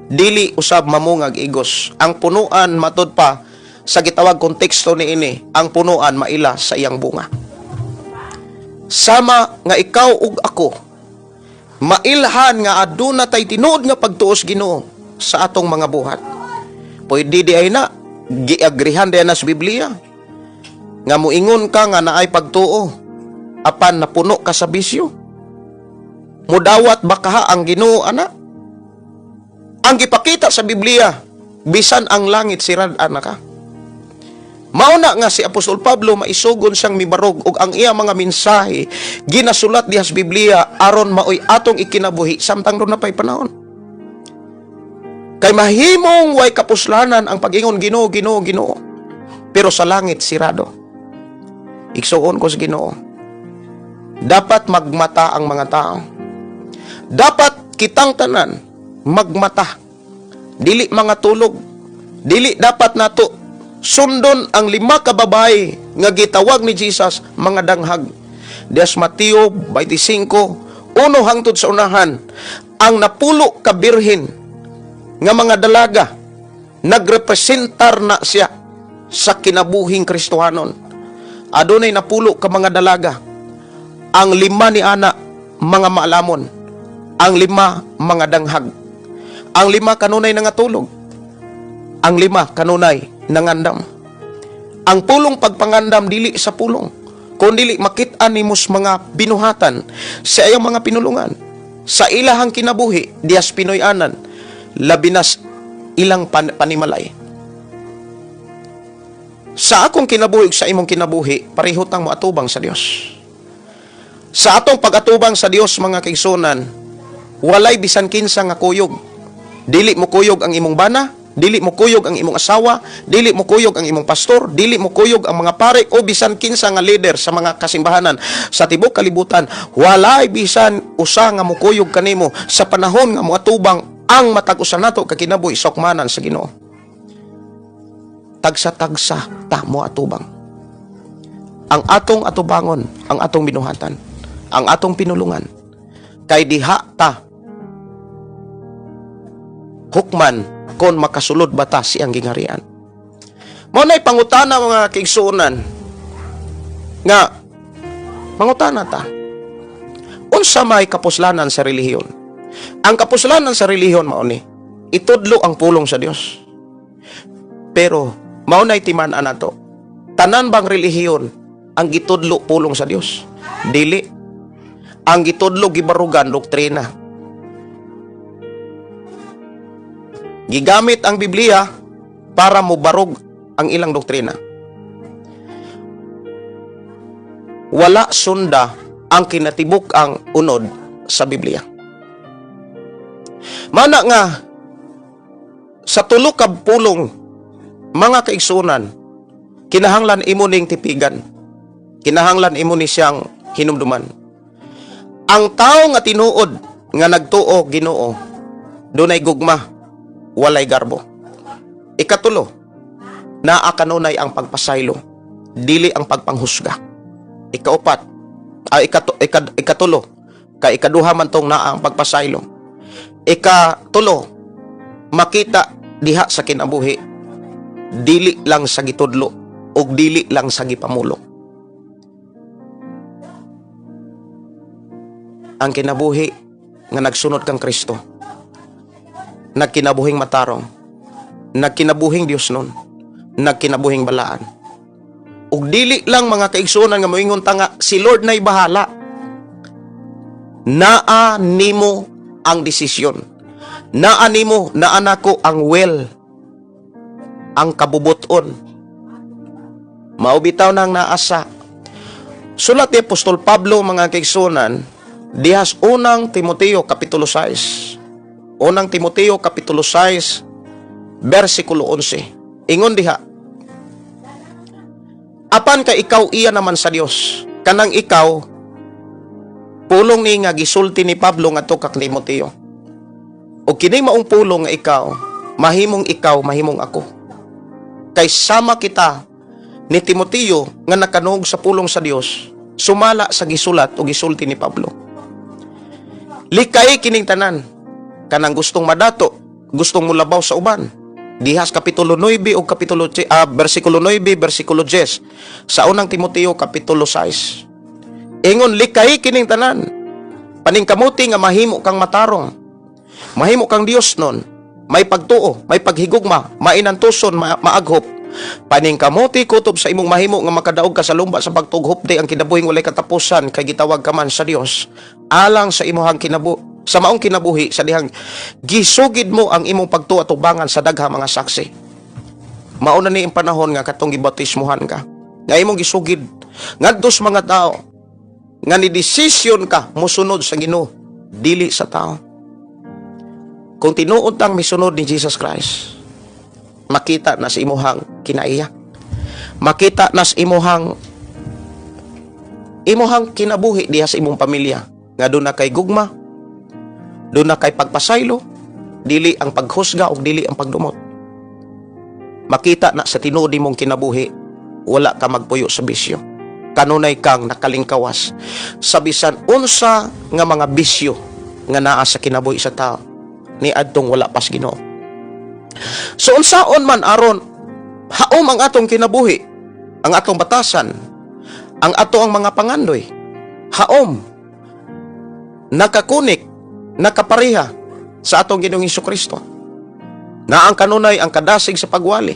B: dili usab mamungag igos. Ang punuan matud pa sa gitawag konteksto ni ini, ang punuan maila sa iyang bunga. Sama nga ikaw ug ako, mailhan nga aduna tay tinuod nga pagtuos Ginoo sa atong mga buhat. Pwede di ay na giagrihan diyan sa Biblia nga muingon ka nga naay pagtuo apan napuno ka sa bisyo. Mudawat ba kaha ang Ginoo ana? Ang gipakita sa Biblia, bisan ang langit sirad-an na ka. Mauna nga si Apostol Pablo maisugon siyang mibarog ug ang iya mga mensahe ginasulat diha sa Biblia aron maoy atong ikinabuhi samtang ron na pay panahon. Kay mahimong way kapuslanan ang pag-ingon Ginoo, Ginoo, Ginoo, pero sa langit sirado. Igsuon ko sa Ginoo, dapat magmata ang mga tao. Dapat kitang tanan magmata, dili mga tulog. Dili dapat nato sundon ang 5 ka babae nga gitawag ni Jesus mga danghag. Dias Mateo 25, uno hangtod sa unahan, ang napulo ka birhen nga mga dalaga, nagrepresentar na siya sa kinabuhing Kristohanon. Adunay napulo ka mga dalaga, ang 5 ni ana mga maalamon, ang 5 mga danghag, ang 5 kanunay nangatulog, ang 5 kanunay nangandam. Ang pulong pagpangandam dili sa pulong, kundi makit-an nimos mga binuhatan sa iyang mga pinulungan. Sa ilahang kinabuhi, dias Pinoy-anan, labinas ilang panimalay. Sa akong kinabuhi, sa imong kinabuhi, parihutang mo atubang sa Dios. Sa atong pag-atubang sa Dios, mga kaigsunan, walay bisan kinsa nga kuyog. Dili mo kuyog ang imong bana, dili mo kuyog ang imong asawa, dili mo kuyog ang imong pastor, dili mo kuyog ang mga pare o bisan kinsa nga leader sa mga kasimbahanan sa tibuok kalibutan. Walay bisan usa nga mo kuyog kanimo sa panahon nga moatubang ang matag-usa nato ka kinabuhi sa hukmanan sa Ginoo. Tagsa-tagsa ta mo atubang. Ang atong atubangon, ang atong binuhatan, ang atong pinulungan, kay diha ta hukman kon makasulod ba ta siyang gingharian. Mao nay pangutana mga kaigsuonan nga mangutana ta. Unsa may kapuslanan sa relihiyon? Ang kapuslanan sa relihiyon mao ni itudlo ang pulong sa Dios. Pero mao nay timan-an nato. Tanan bang relihiyon ang gitudlo pulong sa Dios? Dili. Ang gitudlo gibarugan doktrina. Gigamit ang Biblia para mubarog ang ilang doktrina. Wala sunda ang kinatibuk ang unod sa Biblia. Mana nga sa tulo ka pulong, mga kaigsunan, kinahanglan imo ning tipigan. Kinahanglan imo ni siyang hinumduman. Ang tao nga tinuod nga nagtuo Ginoo, dunay gugma, walay garbo. Ikatulo, naa kanunay ang pagpasaylo, dili ang pagpanghusga. Ikaupat, ikatulo, kay ikaduha man tong naa ang pagpasaylo. Ikatulo, makita diha sa kinabuhi, dili lang sa gitudlo ug dili lang sa gipamulo. Ang kinabuhi nga nagsunod kang Kristo, nagkinabuhing matarong, nagkinabuhing Dios nun, nagkinabuhing balaan. Ug dili lang mga kaigsunan nga moingon ta nga si Lord nay bahala. Naa nimo ang desisyon. Naa nimo, naa nako ang will, ang kabubuton. Mao bitaw nang naasa. Sulat ni Apostol Pablo mga kaigsunan, dihas unang Timoteo kapitulo 6. Unang Timoteo kapitulo 6 versikulo 11. Ingon diha, apan ka ikaw iya naman sa Dios, kanang ikaw pulong ni nga gisulti ni Pablo ngadto kang Timoteo. O kini maong pulong nga ikaw, mahimong ako. Kay sama kita ni Timoteo nga nakanog sa pulong sa Dios, sumala sa gisulat o gisulti ni Pablo. Likay kining tanan, kanang gustong madato, gustong mulabaw sa uban. Dihas kapitulo 9 o versikulo 9, versikulo 10 sa unang Timoteo kapitulo 6. Ingon, likay kining tanan, paningkamuti nga mahimo kang matarong, mahimo kang Dios nun, may pagtuo, may paghigugma, mainantuson, maaghop. Paningkamuti kutob sa imong mahimo nga makadaog ka sa lumba sa pagtughop di ang kinabuhing walay katapusan kay gitawag ka man sa Dios alang sa imong sa maong kinabuhi sa dihang gisugid mo ang imong pagtuo-atubangan sa dagha mga saksi. Mauna ni ang panahon nga katong gibautismuhan ka, nga imong gisugid ngadto sa mga tao nga ni desisyon ka mosunod sa Ginoo dili sa tao. Kung tinuod tang misunod ni Jesus Christ, makita na sa imuhang kinaiya, makita na sa imuhang kinabuhi diha sa imong pamilya nga doon na kay gugma, doon na kay pagpasaylo, dili ang paghusga o dili ang pagdumot. Makita na sa tinuod mong kinabuhi, wala ka magpuyo sa bisyo. kanunay kang nakalingkawas sa bisan unsa nga mga bisyo nga naa sa kinabuhi sa tao ni adtong wala pas Ginoo. So unsaon man aron haom ang atong kinabuhi, ang atong batasan, ang ato ang mga pangandoy, haom, nakakunik, nakapareha sa atong Ginoong Hesukristo. Na ang kanunay ang kadasig sa pagwali,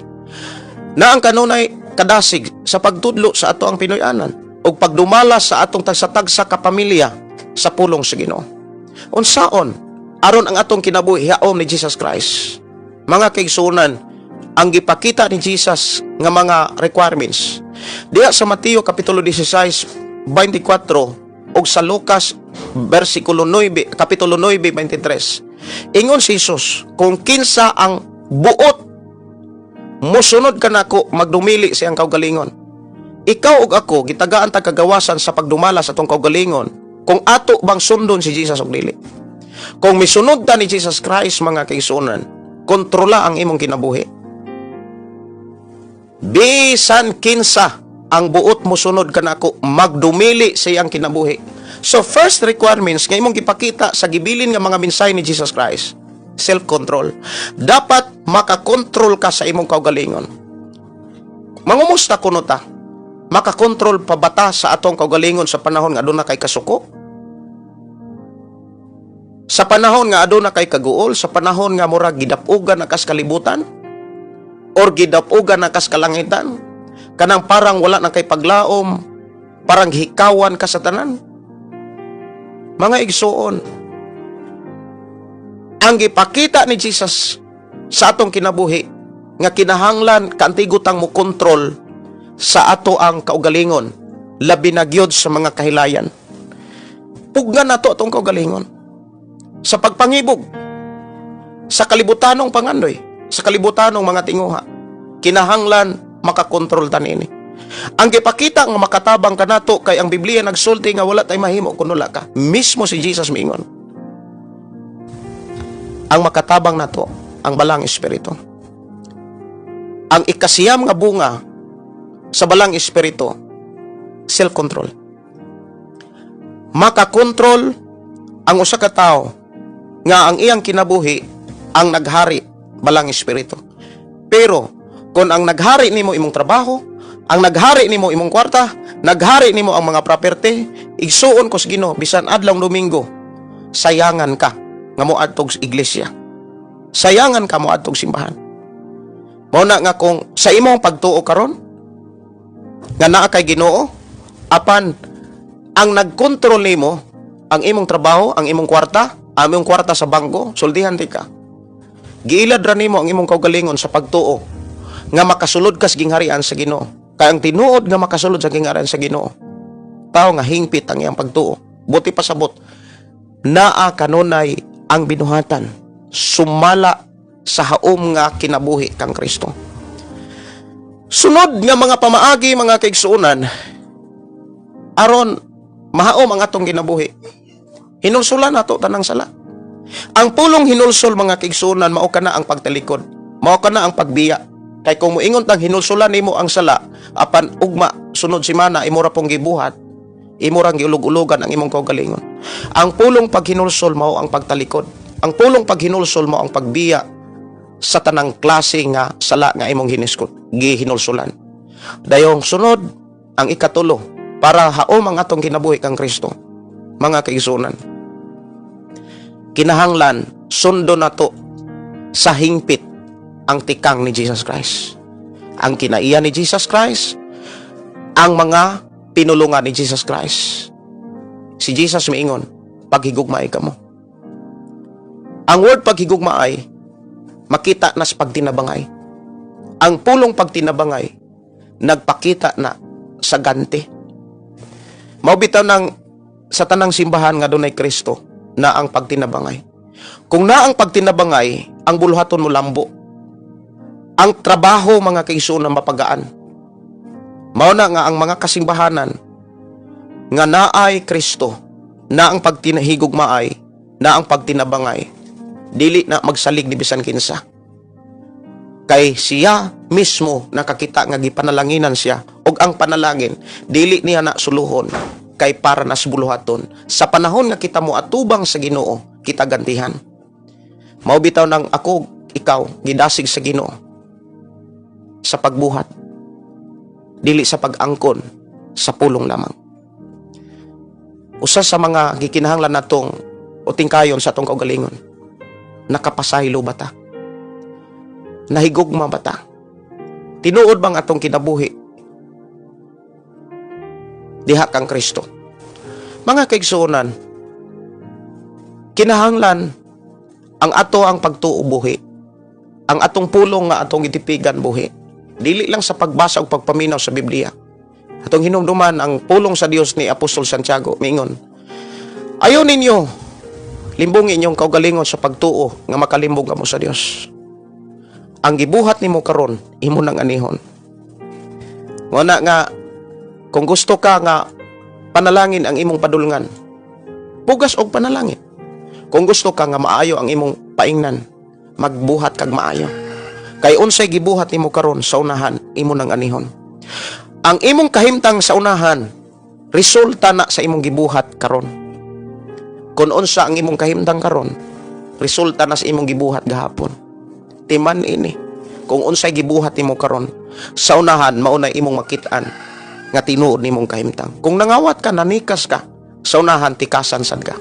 B: na ang kanunay kadasig sa pagtudlo sa ato ang Pinoyanan, o pagdumala sa atong tagsa-tagsa kapamilya sa pulong sa Ginoo. Unsaon aron ang atong kinabuhi haom ni Jesus Christ. Mga kaigsunan, ang gipakita ni Jesus nga mga requirements diha sa Mateo kapitulo 16, 24 ug sa Lucas versikulo 9, kapitulo 9, 23. Ingon si Jesus, kung kinsa ang buot mosunod kanako magdumili siyang kaugalingon. Ikaw ug ako gitagaan ta kagawasan sa pagdumala sa atong kaugalingon kung ato bang sundon si Jesus og dili. Kung misunod ta ni Jesus Christ, mga kaigsunan, kontrola ang imong kinabuhi. Bisan kinsa ang buot mo sunod kanako magdumili sa iyang kinabuhi. So first requirements nga imong gipakita sa gibilin nga mga mensahe ni Jesus Christ, self-control. Dapat makakontrol ka sa imong kaugalingon. Mangumusta kuno ta? Makakontrol pa bata sa atong kaugalingon sa panahon nga aduna kay kasuko? Sa panahon nga aduna kay kaguol, sa panahon nga murag gidapugan na kas kalibutan or gidapugan na kas kalangitan, kanang parang wala na kay paglaom, parang hikawan ka sa tanan. Mga igsuon, ang gipakita ni Jesus sa atong kinabuhi nga kinahanglan kaantigutang mo kontrol sa ato ang kaugalingon, labi na gyud sa mga kahilayan. Pugnan nato atong kaugalingon sa pagpangibog, sa kalibutanong pangandoy, sa kalibutanong mga tinguha. Kinahanglan makakontrol ta niini. Ang gipakita nga makatabang kanato kay ang Biblia nagsulti nga wala tay mahimo kun wala ka. Mismo si Jesus miingon. Ang makatabang nato ang balang espiritu. Ang ikasiyam nga bunga sa balang espiritu, self-control. Makakontrol ang usa ka tawo nga ang iyang kinabuhi ang naghari balang espiritu. Pero kung ang naghari nimo imong trabaho, ang naghari nimo imong kwarta, naghari nimo ang mga property, igsuon ko sa Ginoo bisan adlong Domingo, sayangan ka nga moadtog sa iglesia. Sayangan ka moadtog simbahan. Mao na nga kung sa imong pagtuo karon nga naa kay Ginoo, apan ang nagkontrol nimo ang imong trabaho, ang imong kwarta, ang imong kwarta sa bangko, suldihan ti ka. Giilad ra nimo ang imong kaugalingon sa pagtuo nga makasulod ka sa gingharian sa Ginoo. Kaya ang tinuod nga makasulod sa gingharian sa Ginoo, tao nga hingpit ang iyang pagtuo. Buti pasabot, naa kanunay ang binuhatan, sumala sa haom nga kinabuhi kang Kristo. Sunod nga mga pamaagi, mga kaigsuunan, aron mahaom ang atong kinabuhi, hinulsulan nato tanang sala. Ang pulong hinulsol, mga kaigsuunan, mao kana ang pagtalikod, mao kana ang pagbiya. Kay kung moingon tang hinulsulan nimo ang sala, apan ugma sunod semana imo ra pong gibuhat, imo ra giulog-ulogan ang imong kaugalingon. Ang pulong paghinulsol mao ang pagtalikod. Ang pulong paghinulsol mao ang pagbiya sa tanang klase nga sala nga imong gihinulsulan. Dayong sunod ang ikatulo para haom ang atong kinabuhi kang Kristo. Mga kaigsunan, kinahanglan sundo nato sa hingpit ang tikang ni Jesus Christ. Ang kinaiya ni Jesus Christ, ang mga pinulungan ni Jesus Christ. Si Jesus miingon, paghigugmaay ka mo. Ang word paghigugmaay, makita na sa pagtinabangay. Ang pulong pagtinabangay, nagpakita na sa ganti. Maubitaw ng sa tanang simbahan nga dunay Kristo na ang pagtinabangay. Kung na ang pagtinabangay, ang buluhaton mo lambo. Ang trabaho, mga kaigsuonan, mapagaan. Mao na nga ang mga kasimbahanan nga naay Kristo, na ang pagtinahigugmaay, na ang pagtinabangay, dili na magsalig ni bisan kinsa. Kay siya mismo nakakita nga gipanalanginan siya og ang panalangin, dili niya na suluhon kay para nas buluhaton. Sa panahon nga kita mo atubang sa Ginoo, kita gantihan. Mao bitaw nang ako, ikaw, gidasig sa Ginoo sa pagbuhat, dili sa pag-angkon sa pulong lamang. Usa sa mga gikinahanglan natong o tingkayon sa atong kaugalingon, nakapasaylo ba ta? Nahigugma ba ta? Tinuod bang atong kinabuhi diha kang Kristo? Mga kaigsuonan, kinahanglan ang ato ang pagtuo buhi, ang atong pulong nga atong itipigan buhi, dili lang sa pagbasa o pagpaminaw sa Biblia. Atong hinumduman ang pulong sa Dios ni Apostol Santiago, mingon, ayaw ninyo limbungin inyong kaugalingon sa pagtuo nga makalimbog kamo sa Dios. Ang gibuhat nimo karon, imo nang anihon. Nguna nga, kung gusto ka nga panalangin ang imong padulngan, pugas og panalangin. Kung gusto ka nga maayo ang imong paingnan, magbuhat kag maayo. Kay unsay gibuhat nimo karon sa unahan, imo nang anihon. Ang imong kahimtang sa unahan, resulta na sa imong gibuhat karon. Kung unsa ang imong kahimtang karon, resulta na sa imong gibuhat gahapon. Timan ini, kung unsay gibuhat nimo karon sa unahan, mao na imong makitaan nga tinuod nimong kahimtang. Kung nangawat ka, nanikas ka, sa unahan tikasan sad ka.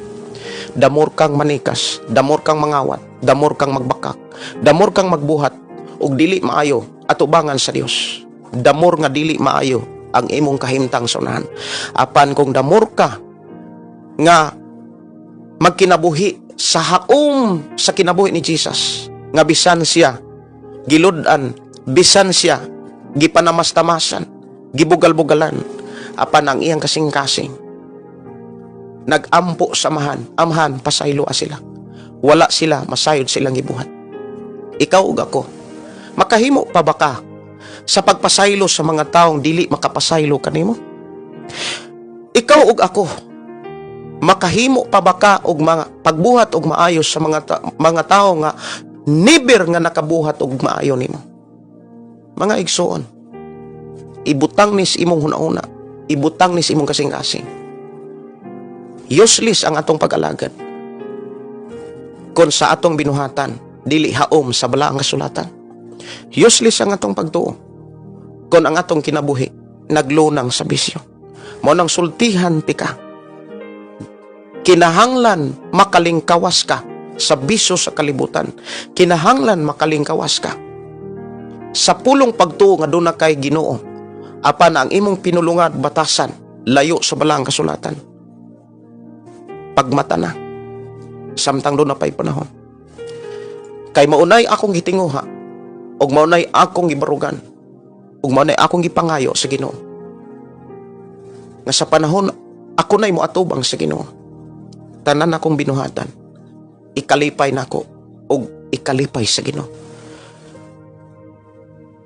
B: Damor kang manikas, damor kang mangawat, damor kang magbakak, damor kang magbuhat og dili maayo atubangan sa Dios. Damor nga dili maayo ang imong kahimtang sa unahan. Apan kung damor ka nga magkinabuhi sa haom sa kinabuhi ni Jesus, nga bisan siya giludan, bisan siya gipanamastamasan, gibugal-bugalan, apan ang iyang kasing-kasing nagampo samahan, amhan, pasaylo sila. Wala sila, masayod silang gibuhat. Ikaw ug ako, makahimo pa ba ka sa pagpasaylo sa mga taong dili makapasaylo kanimo? Ikaw ug ako, makahimo pa ba ka og mga pagbuhat og maayos sa mga tao nga never nga nakabuhat og maayo nimo? Mga igsoon, ibutang nis imong hunahuna, ibutang nis imong kasing-kasing. Useless ang atong pag-alagad kung sa atong binuhatan dili haom sa balaang kasulatan. Useless ang atong pagtuo kung ang atong kinabuhi naglunang sa bisyo. Mao nang sultihan ti ka. Kinahanglan makalingkawas ka sa bisyo sa kalibutan. Kinahanglan makalingkawas ka sa pulong pagtuo nga doon na kay Ginoo, apan ang imong pinulungan batasan layo sa balaang kasulatan. Pagmata na, samtang doon na pa'y panahon. Kay maunay akong gitinguha, og maunay akong gibarugan, og maunay akong gipangayo sa Ginoo, nga sa panahon ako na'y moatubang sa Ginoo, tanan akong binuhatan, ikalipay nako og ikalipay sa Ginoo.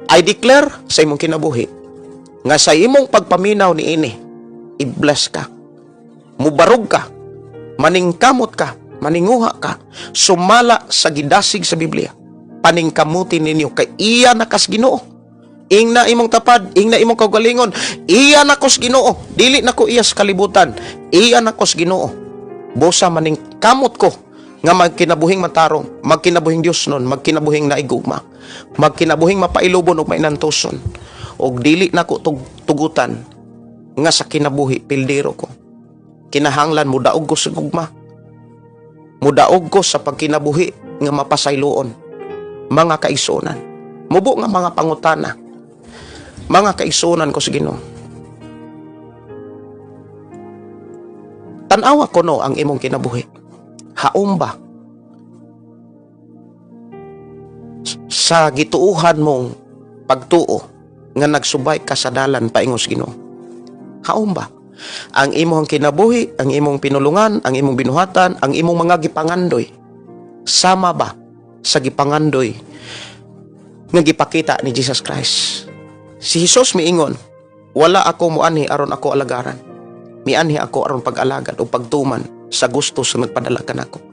B: I declare sa imong kinabuhi nga sa imong pagpaminaw niini, i-bless ka, mubarog ka, maningkamot ka, maninguha ka, sumala sa gidasig sa Biblia. Paningkamutin ninyo kay iya nakas Ginoo. Ing na imong tapad, ing na imong kaugalingon, iya nakos Ginoo. Dili nako iya sa kalibutan, iya nakos Ginoo. Bosa maningkamot ko nga magkinabuhing matarong, magkinabuhing Dios nun, magkinabuhing naigugma, magkinabuhing mapailubon og mainantuson, og dili nako tugutan nga sa kinabuhi pildero ko. Kinahanglan mo daog ko sa gugma, mudaog ko sa pagkinabuhi nga mapasayloon. Mga kaigsuonan, mubo nga mga pangutana, mga kaigsuonan ko sa Ginoo. Tanawa ko no ang imong kinabuhi. Haom ba sa gituuhan mong pagtuo nga nagsubay ka sa dalan paingos Ginoo? Haom ba ang imong kinabuhi, ang imong pinulungan, ang imong binuhatan, ang imong mga gipangandoy, sama ba sa gipangandoy nga gipakita ni Jesus Christ? Si Jesus miingon, wala ako muanhi aron ako alagaran, mianhi ako aron pag-alagad o pagtuman sa gusto sa nagpadala kanako.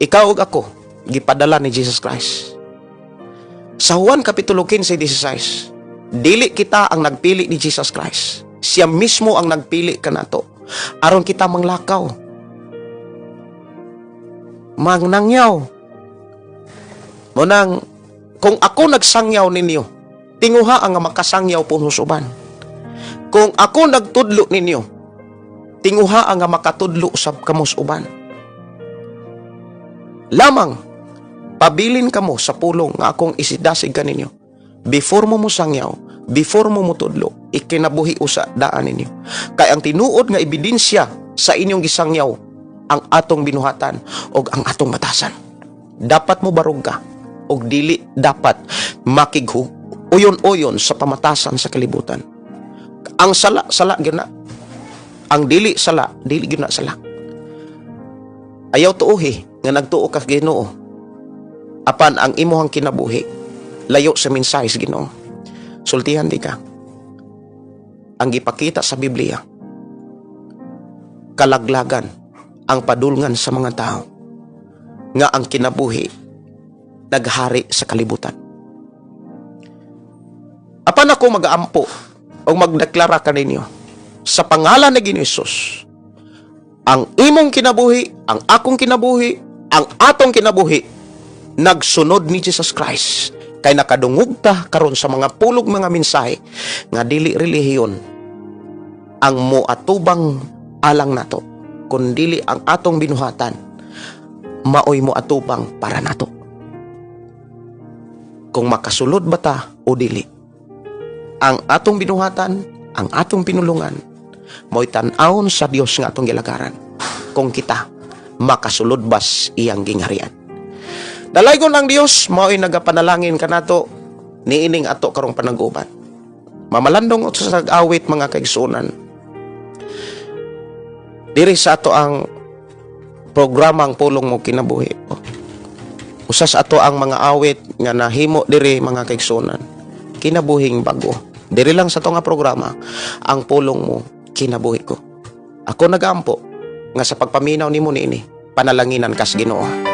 B: Ikaw ug ako gipadala ni Jesus Christ. Sa Juan Kapitulo 15:16, Dili kita ang nagpili ni Jesus Christ. Siya mismo ang nagpili kanato aron kita manglakaw, mangnangyaw. Munang kung ako nagsangyaw ninyo, tinguha ang makasangyaw punos uban. Kung ako nagtudlo ninyo, tinguha ang makatudlo sa kamos uban. Lamang pabilin kamo sa pulong nga akong isidasig kaninyo. Before mo musangyaw, before mo mutudlo, ikinabuhi usa daan ninyo. Kay ang tinuod nga ebidensya sa inyong gisangyaw ang atong binuhatan o ang atong batasan. Dapat mo barog ka o dili dapat makighu uyon-uyon sa pamatasan sa kalibutan. Ang sala gina, ang dili gina sala. Ayaw tuohi nga nagtuo ka Ginoo apan ang imuhang kinabuhi layo sa mensahe sa Ginoo. Sultihan di ka. Ang gipakita sa Biblia, kalaglagan ang padulngan sa mga tao nga ang kinabuhi naghari sa kalibutan. Apan ako mag-aampo o magdeklara kaninyo sa pangalan ni Ginoong Hesus, ang imong kinabuhi, ang akong kinabuhi, ang atong kinabuhi nagsunod ni Jesus Christ. Kay nakadungog ta karon sa mga pulog mga mensahe nga dili relihiyon ang moatubang alang nato, kundili ang atong binuhatan maoy moatubang para nato. Kung makasulod ba ta o dili, ang atong binuhatan, ang atong pinulungan mo'y tan-awon sa Dios nga atong gilagaran kung kita makasulod bas iyang gingharian. Dalaygon ang Dios mao'y nagapanalangin kanato niining ato karong panag-uban. Mamalandong sa awit mga kaigsunan. Diri sa ato ang programang pulong mo kinabuhi. Usas ato ang mga awit nga nahimo diri mga kaigsunan. Kinabuhing bago. Diri lang sa ato nga programa ang pulong mo kinabuhi ko. Ako nagampo nga sa pagpaminaw nimo niini panalanginan kas Ginoo.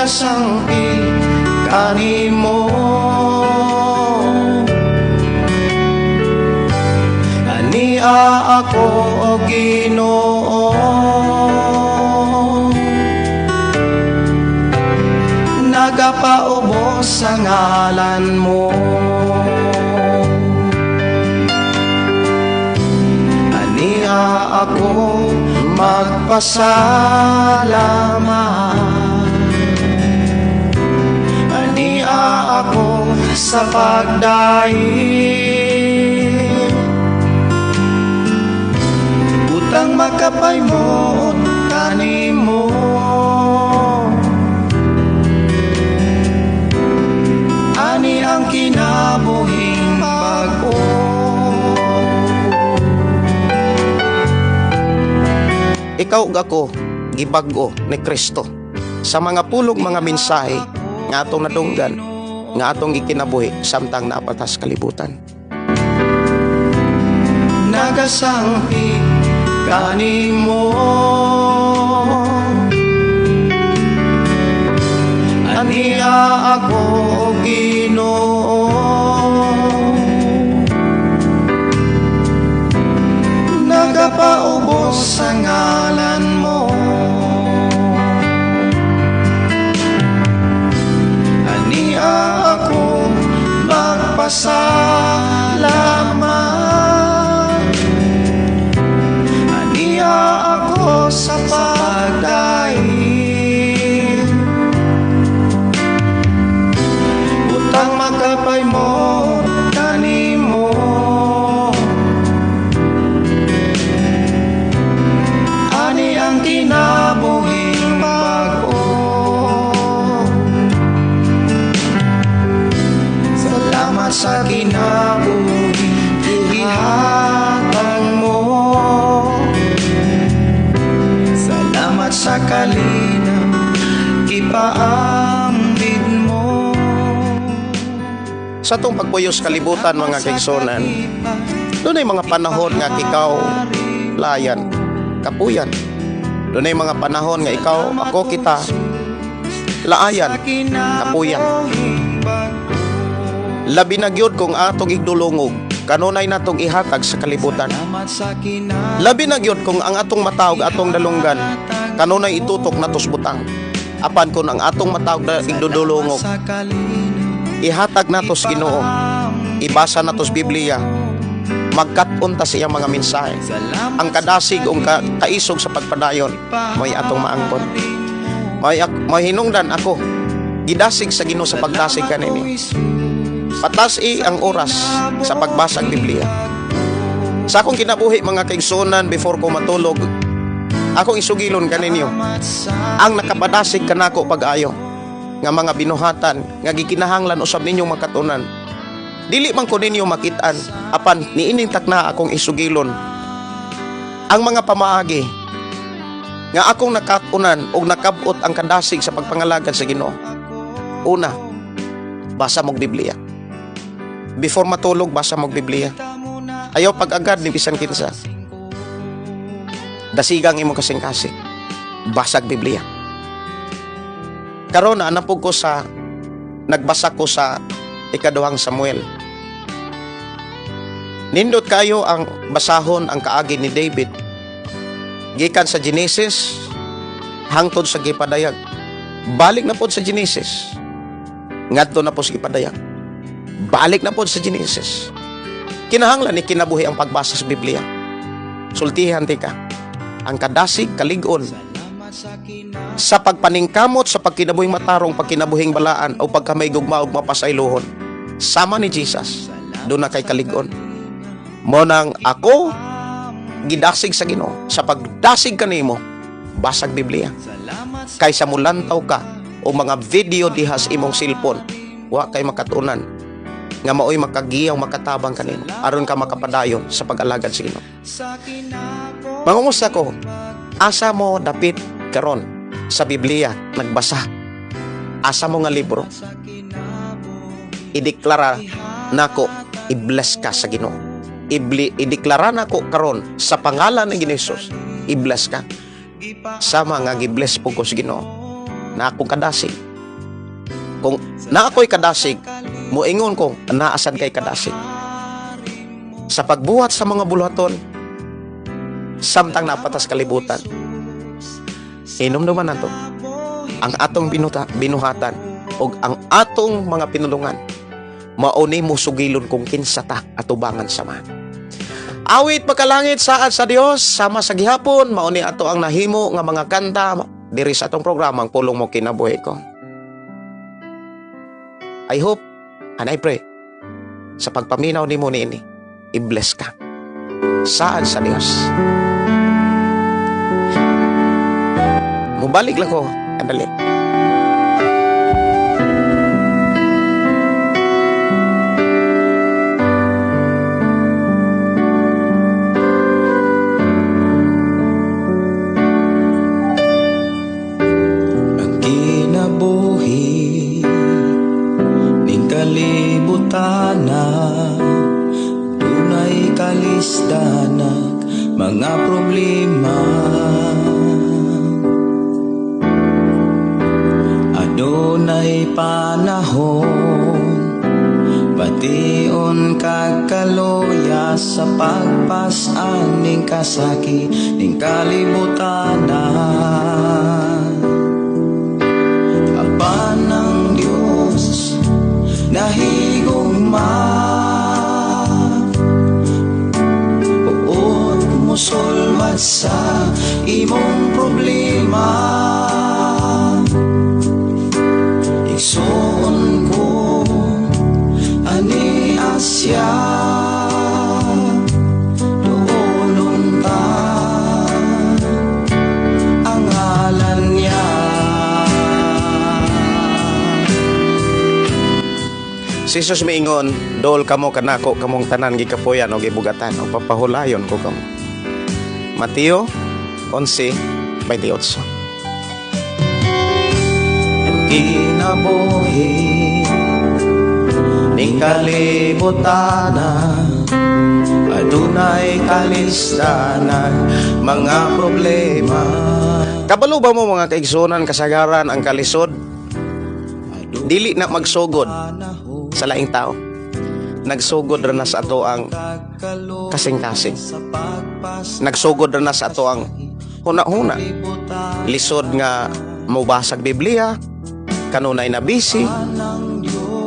B: Sangpi kanimo ania ako o Ginoo, nagapaubos sa ngalan mo. Ania ako magpasalamat, ako sa pagdaig utang makapay mo kanimo, ani ang kinabuhing bago. Ikaw gako gibag-o ni Kristo sa mga pulong mga mensahe nga atong nadunggan, nga atong ikinabuhi samtang napatas kalibutan. Nagasangpi kanimo, ania ako Ginoo, nagapaubos sa ngalan mo. Ako magpasalamat, ania ako sa pagdaig utang magkapay mo kanimo, sa atong pagpuyos kalibutan mga kaigsunan, doon ay mga panahon nga ikaw layan, kapuyan. Doon ay mga panahon nga ikaw, ako, kita, laayan, kapuyan. Labi na gyud kung atong igdulungog, kanunay natong ihatag sa kalibutan. Labi na gyud kung ang atong matawag, atong dalunggan, kanunay itutok natos butang. Apan kung ang atong matawag na igdudulungog, ihatag natos Ginoo, ibasa natos Biblia, magkat-unta siya mga mensahe. Ang kadasig o kaisog sa pagpadayon, may atong maangkon. May hinungdan ako, gidasig sa Ginoo sa pagdasig kanini. Patasi ang oras sa pagbasa ng Biblia. Sa akong kinabuhi mga kaigsunan, before ko matulog, akong isugilon kaninyo ang nakapadasig kanako pag-ayo nga mga binuhatan nga gikinahanglan usab ninyong makatunan. Dili man ko ninyo makitaan, apan niining takna akong isugilon ang mga pamaagi nga akong nakatunan o nakabot ang kadasig sa pagpangalagad sa Ginoo. Una, basa mong Biblia. Before matulog, basa mong Biblia. Ayaw pag-agad ni bisan kinsa. Dasigang imong kasing-kasing. Basag Biblia. Karon na anapog ko sa nagbasa ko sa ikaduhang Samuel. Nindot kayo ang basahon ang kaagi ni David. Gikan sa Genesis hangtod sa gipadayag. Balik na pod sa Genesis. Ngadto na po sa gipadayag. Balik na pod sa Genesis. Kinahanglan ni kinabuhi ang pagbasa sa Biblia. Sultihan tika. Ang kadasig kalig-on sa pagpaningkamot sa pagkinabuhing matarong, pagkinabuhing balaan o pagkamay gugma og mapasaylohon. Sama ni Jesus. Doon na kay kalig-on. Mo nang ako gidasig sa Ginoo, sa pagdasig kanimo basag Biblia. Kaysa mulantaw ka o mga video dihas imong cellphone, wa kay makatunan nga maoy makagiyaw makatabang kanimo aron ka makapadayon sa pag-alagad sa Ginoo. Mangumusta ko, asa mo dapit karon sa Biblia nagbasa? Asa mo nga libro? Ideklara nako, i-bless ka sa Ginoo. Ideklara nako karon sa pangalan ni Jesus, i-bless ka. Sama nga gi-bless po ko sa Ginoo na akong kadasig. Kung na ako'y kadasig, muingon ko naasan kay kadasig. Sa pagbuhat sa mga buluhaton, samtang napatas kalibutan, inom-numan nato ang atong binuhatan o ang atong mga pinulungan. Mauni mo sugilon kung kinsa ta atubangan sama. Awit pagkalangit saad sa Dios sama sa gihapon, mauni ato ang nahimo nga mga kanta diri sa atong programang Pulong Mo Kinabuhi Ko. I hope and I pray sa pagpaminaw nimo niini, i-bless ka saad sa Dios. Mubalik lang ko, andali.
A: Dunay kalistanak mga problema, adunay panahon pation kagkaloya sa pagpasan ning kasaki ning kalibutanan. Apan ng Diyos nahigugma, uot musulmat sa imong problema. Igsoon ko ani asya, doolon ta ang ngalan niya.
B: Si Jesus miingon, dool kamo kanako kamong tanan gikapuyan o gibugatan o papahulayon ko kamo. Mateo 11:28.
A: Kinabuhi
B: ning kalibutan, adunay kalistanan, mga problema. Kabalo ba mo mga kaigsunan kasagaran ang kalisod? Dili na magsugod sa laing tao. Nagsugod ra na sa ato ang kasing-kasing. Nagsugod ra na sa ato ang huna-huna. Lisod nga mubasag Biblia, kanunay na busy.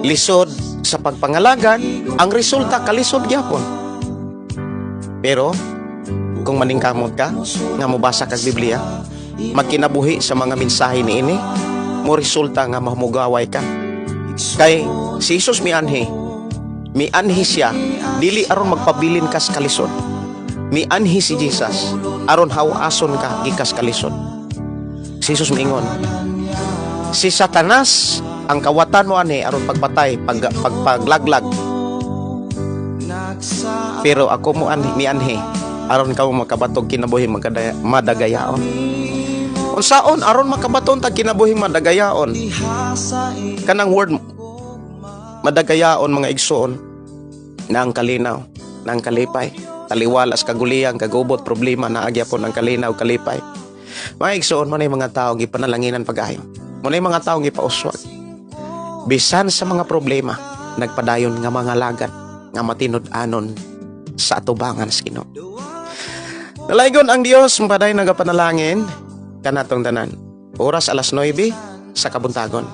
B: Lisod sa pagpangalagan, ang resulta kalisod gyapon. Pero kung maningkamot ka nga mubasa kag Biblia, magkinabuhi sa mga mensahe niini, mo resulta nga mahumugaway ka. Kay si Jesus mianhi siya dili aron magpabilin kas kalisod. Mianhi si Jesus aron hawason ka gikas kalisod. Si Jesus miingon, si Satanas ang kawatan mo ani aron pagpatay, pagpaglaglag. Pero ako mo mianhi aron ka makabatog kinabuhi madagayaon. Unsaon aron makabaton tag kinabuhi madagayaon? Kanang word madagayaon mga igsoon na ang kalinaw, na ang kalipay, taliwalas kaguliyang kagubot problema na agyapon ang kalinaw kalipay. Mga igsoon man ay mga tawo gipanalanginan pagayo. Mo nay mga tawo gipauswag. Bisan sa mga problema, nagpadayon nga mga lagat nga matinud-anon sa atubangan sa Ginoo. Nalaygon ang Dios mapaday nagapanalangin kanatong tanan. Oras 9:00 sa kabuntagon.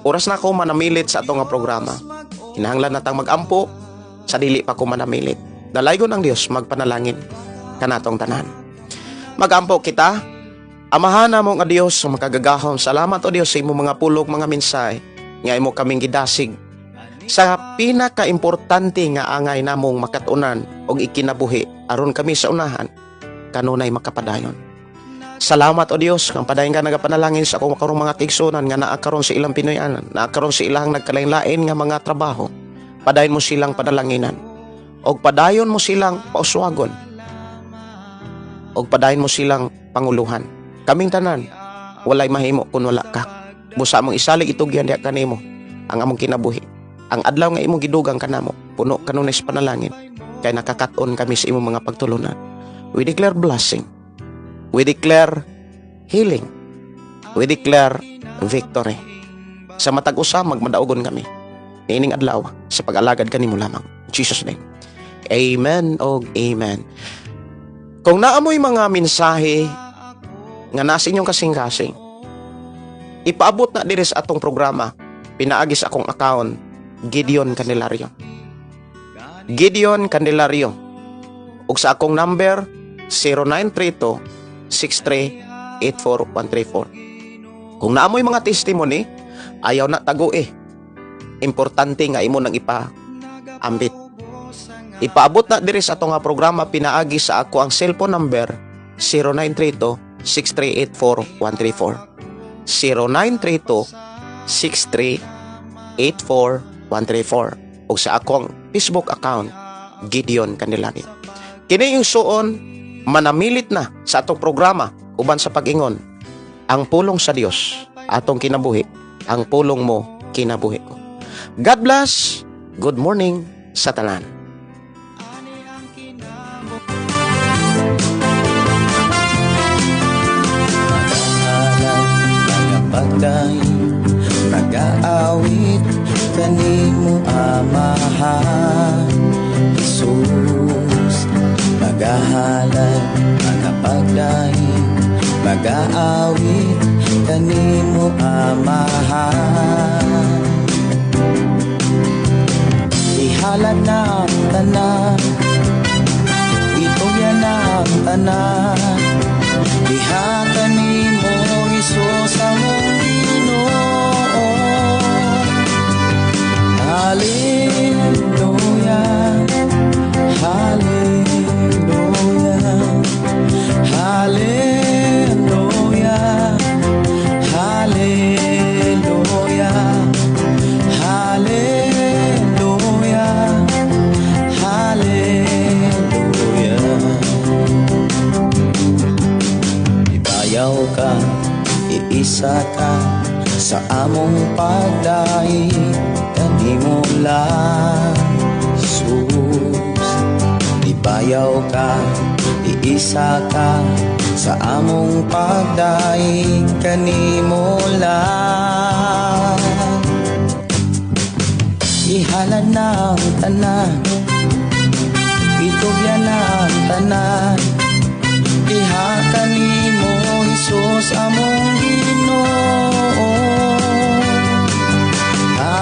B: Oras na ako manamilit sa atong nga programa. Kinahanglan natang magampo sa dili pa ko manamilit. Nalaygon ang Dios magpanalangin kanatong tanan. Magampo kita. Amahana mo nga Dios sa makagagahom. Salamat o Dios sa imo mga pulog mga mensahe nga imo kaming gidasig sa pinaka-importante nga angay namong makatunan og ikinabuhi aron kami sa unahan kanunay makapadayon. Salamat o Dios kang padayon ka nagapanalangin sa akong karong mga tigsunan nga naa karon sa ilang Pinoyanan, naa karon sa ilang nagkalain-lain nga mga trabaho. Padayon mo silang panalanginan og padayon mo silang pauswagon og padayon mo silang panguluhan. Kaming tanan walay mahimo kun wala ka. Busa mong isalig itugyan diha kanimo ang among kinabuhi. Ang adlaw nga imong gidugang kanamo puno kanunay sa panalangin kay nakakaton kami sa imong mga pagtulunan. We declare blessing. We declare healing. We declare victory. Sa matag usa magmadaugon kami niining adlaw sa pag-alagad kanimo lamang. In Jesus name. Amen og amen. Kung naamoy mga mensahe nga nasa inyong kasing-kasing, ipaabot na diri sa atong programa. Pinaagi sa akong account, Gideon Candelario. Gideon Candelario. Ug sa akong number 0932-6384-134. Kung naamoy mga testimony, ayaw na tago importante nga imo nang ipaambit. Ipaabot na diri sa atong programa. Pinaagi sa ako ang cellphone number 0932-6384-134. 0932-6384-134. O sa akong Facebook account, Gideon Candelario. Kini yung suon, manamilit na sa atong programa, uban sa pag-ingon, ang pulong sa Dios, atong kinabuhi, ang pulong mo, kinabuhi ko. God bless, good morning sa tanan.
A: Nag-aawit kanimo amahan Jesus, magahalan mga pagdahin, mag-aawit kanimo amahan. Ihalad na ang tanan, ito yan ang tanan, diha kanimo Isus ang Ginoo. Hallelujah, hallelujah, hallelujah, hallelujah, hallelujah, hallelujah. Ibayaw ka, iisa ka, sa among pagdaig kanimo lang Jesus. Di bayaw ka, iisa ka sa among pagdaig kanimo lang. Ihalad na ang tanan, itugyan na ang tanan, diha kanimo Jesus among Ginoo.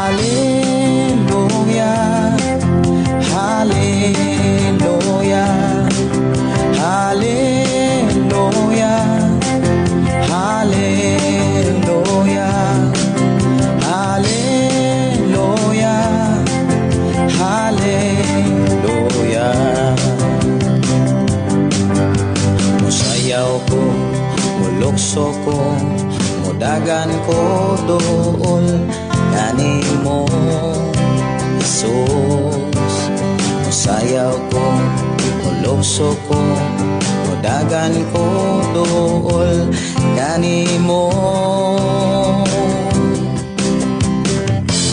A: Hallelujah, hallelujah, hallelujah, hallelujah, hallelujah, hallelujah. Musayaw ko, mulukso ko, mudagan ko dool kanimo Jesus. Musayaw ko, mulukso ko, mudagan ko dool kanimo.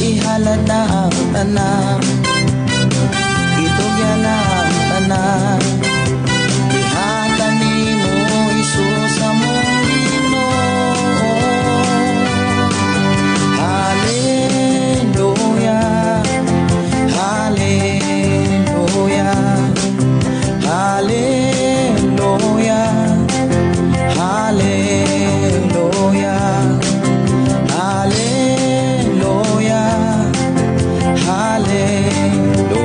A: Ihalad na ang tanan, itugyan na ang tanan, diha kanimo Jesus among Ginoo. Hallelujah, hallelujah, hallelujah, hallelujah, hallelujah, hallelujah.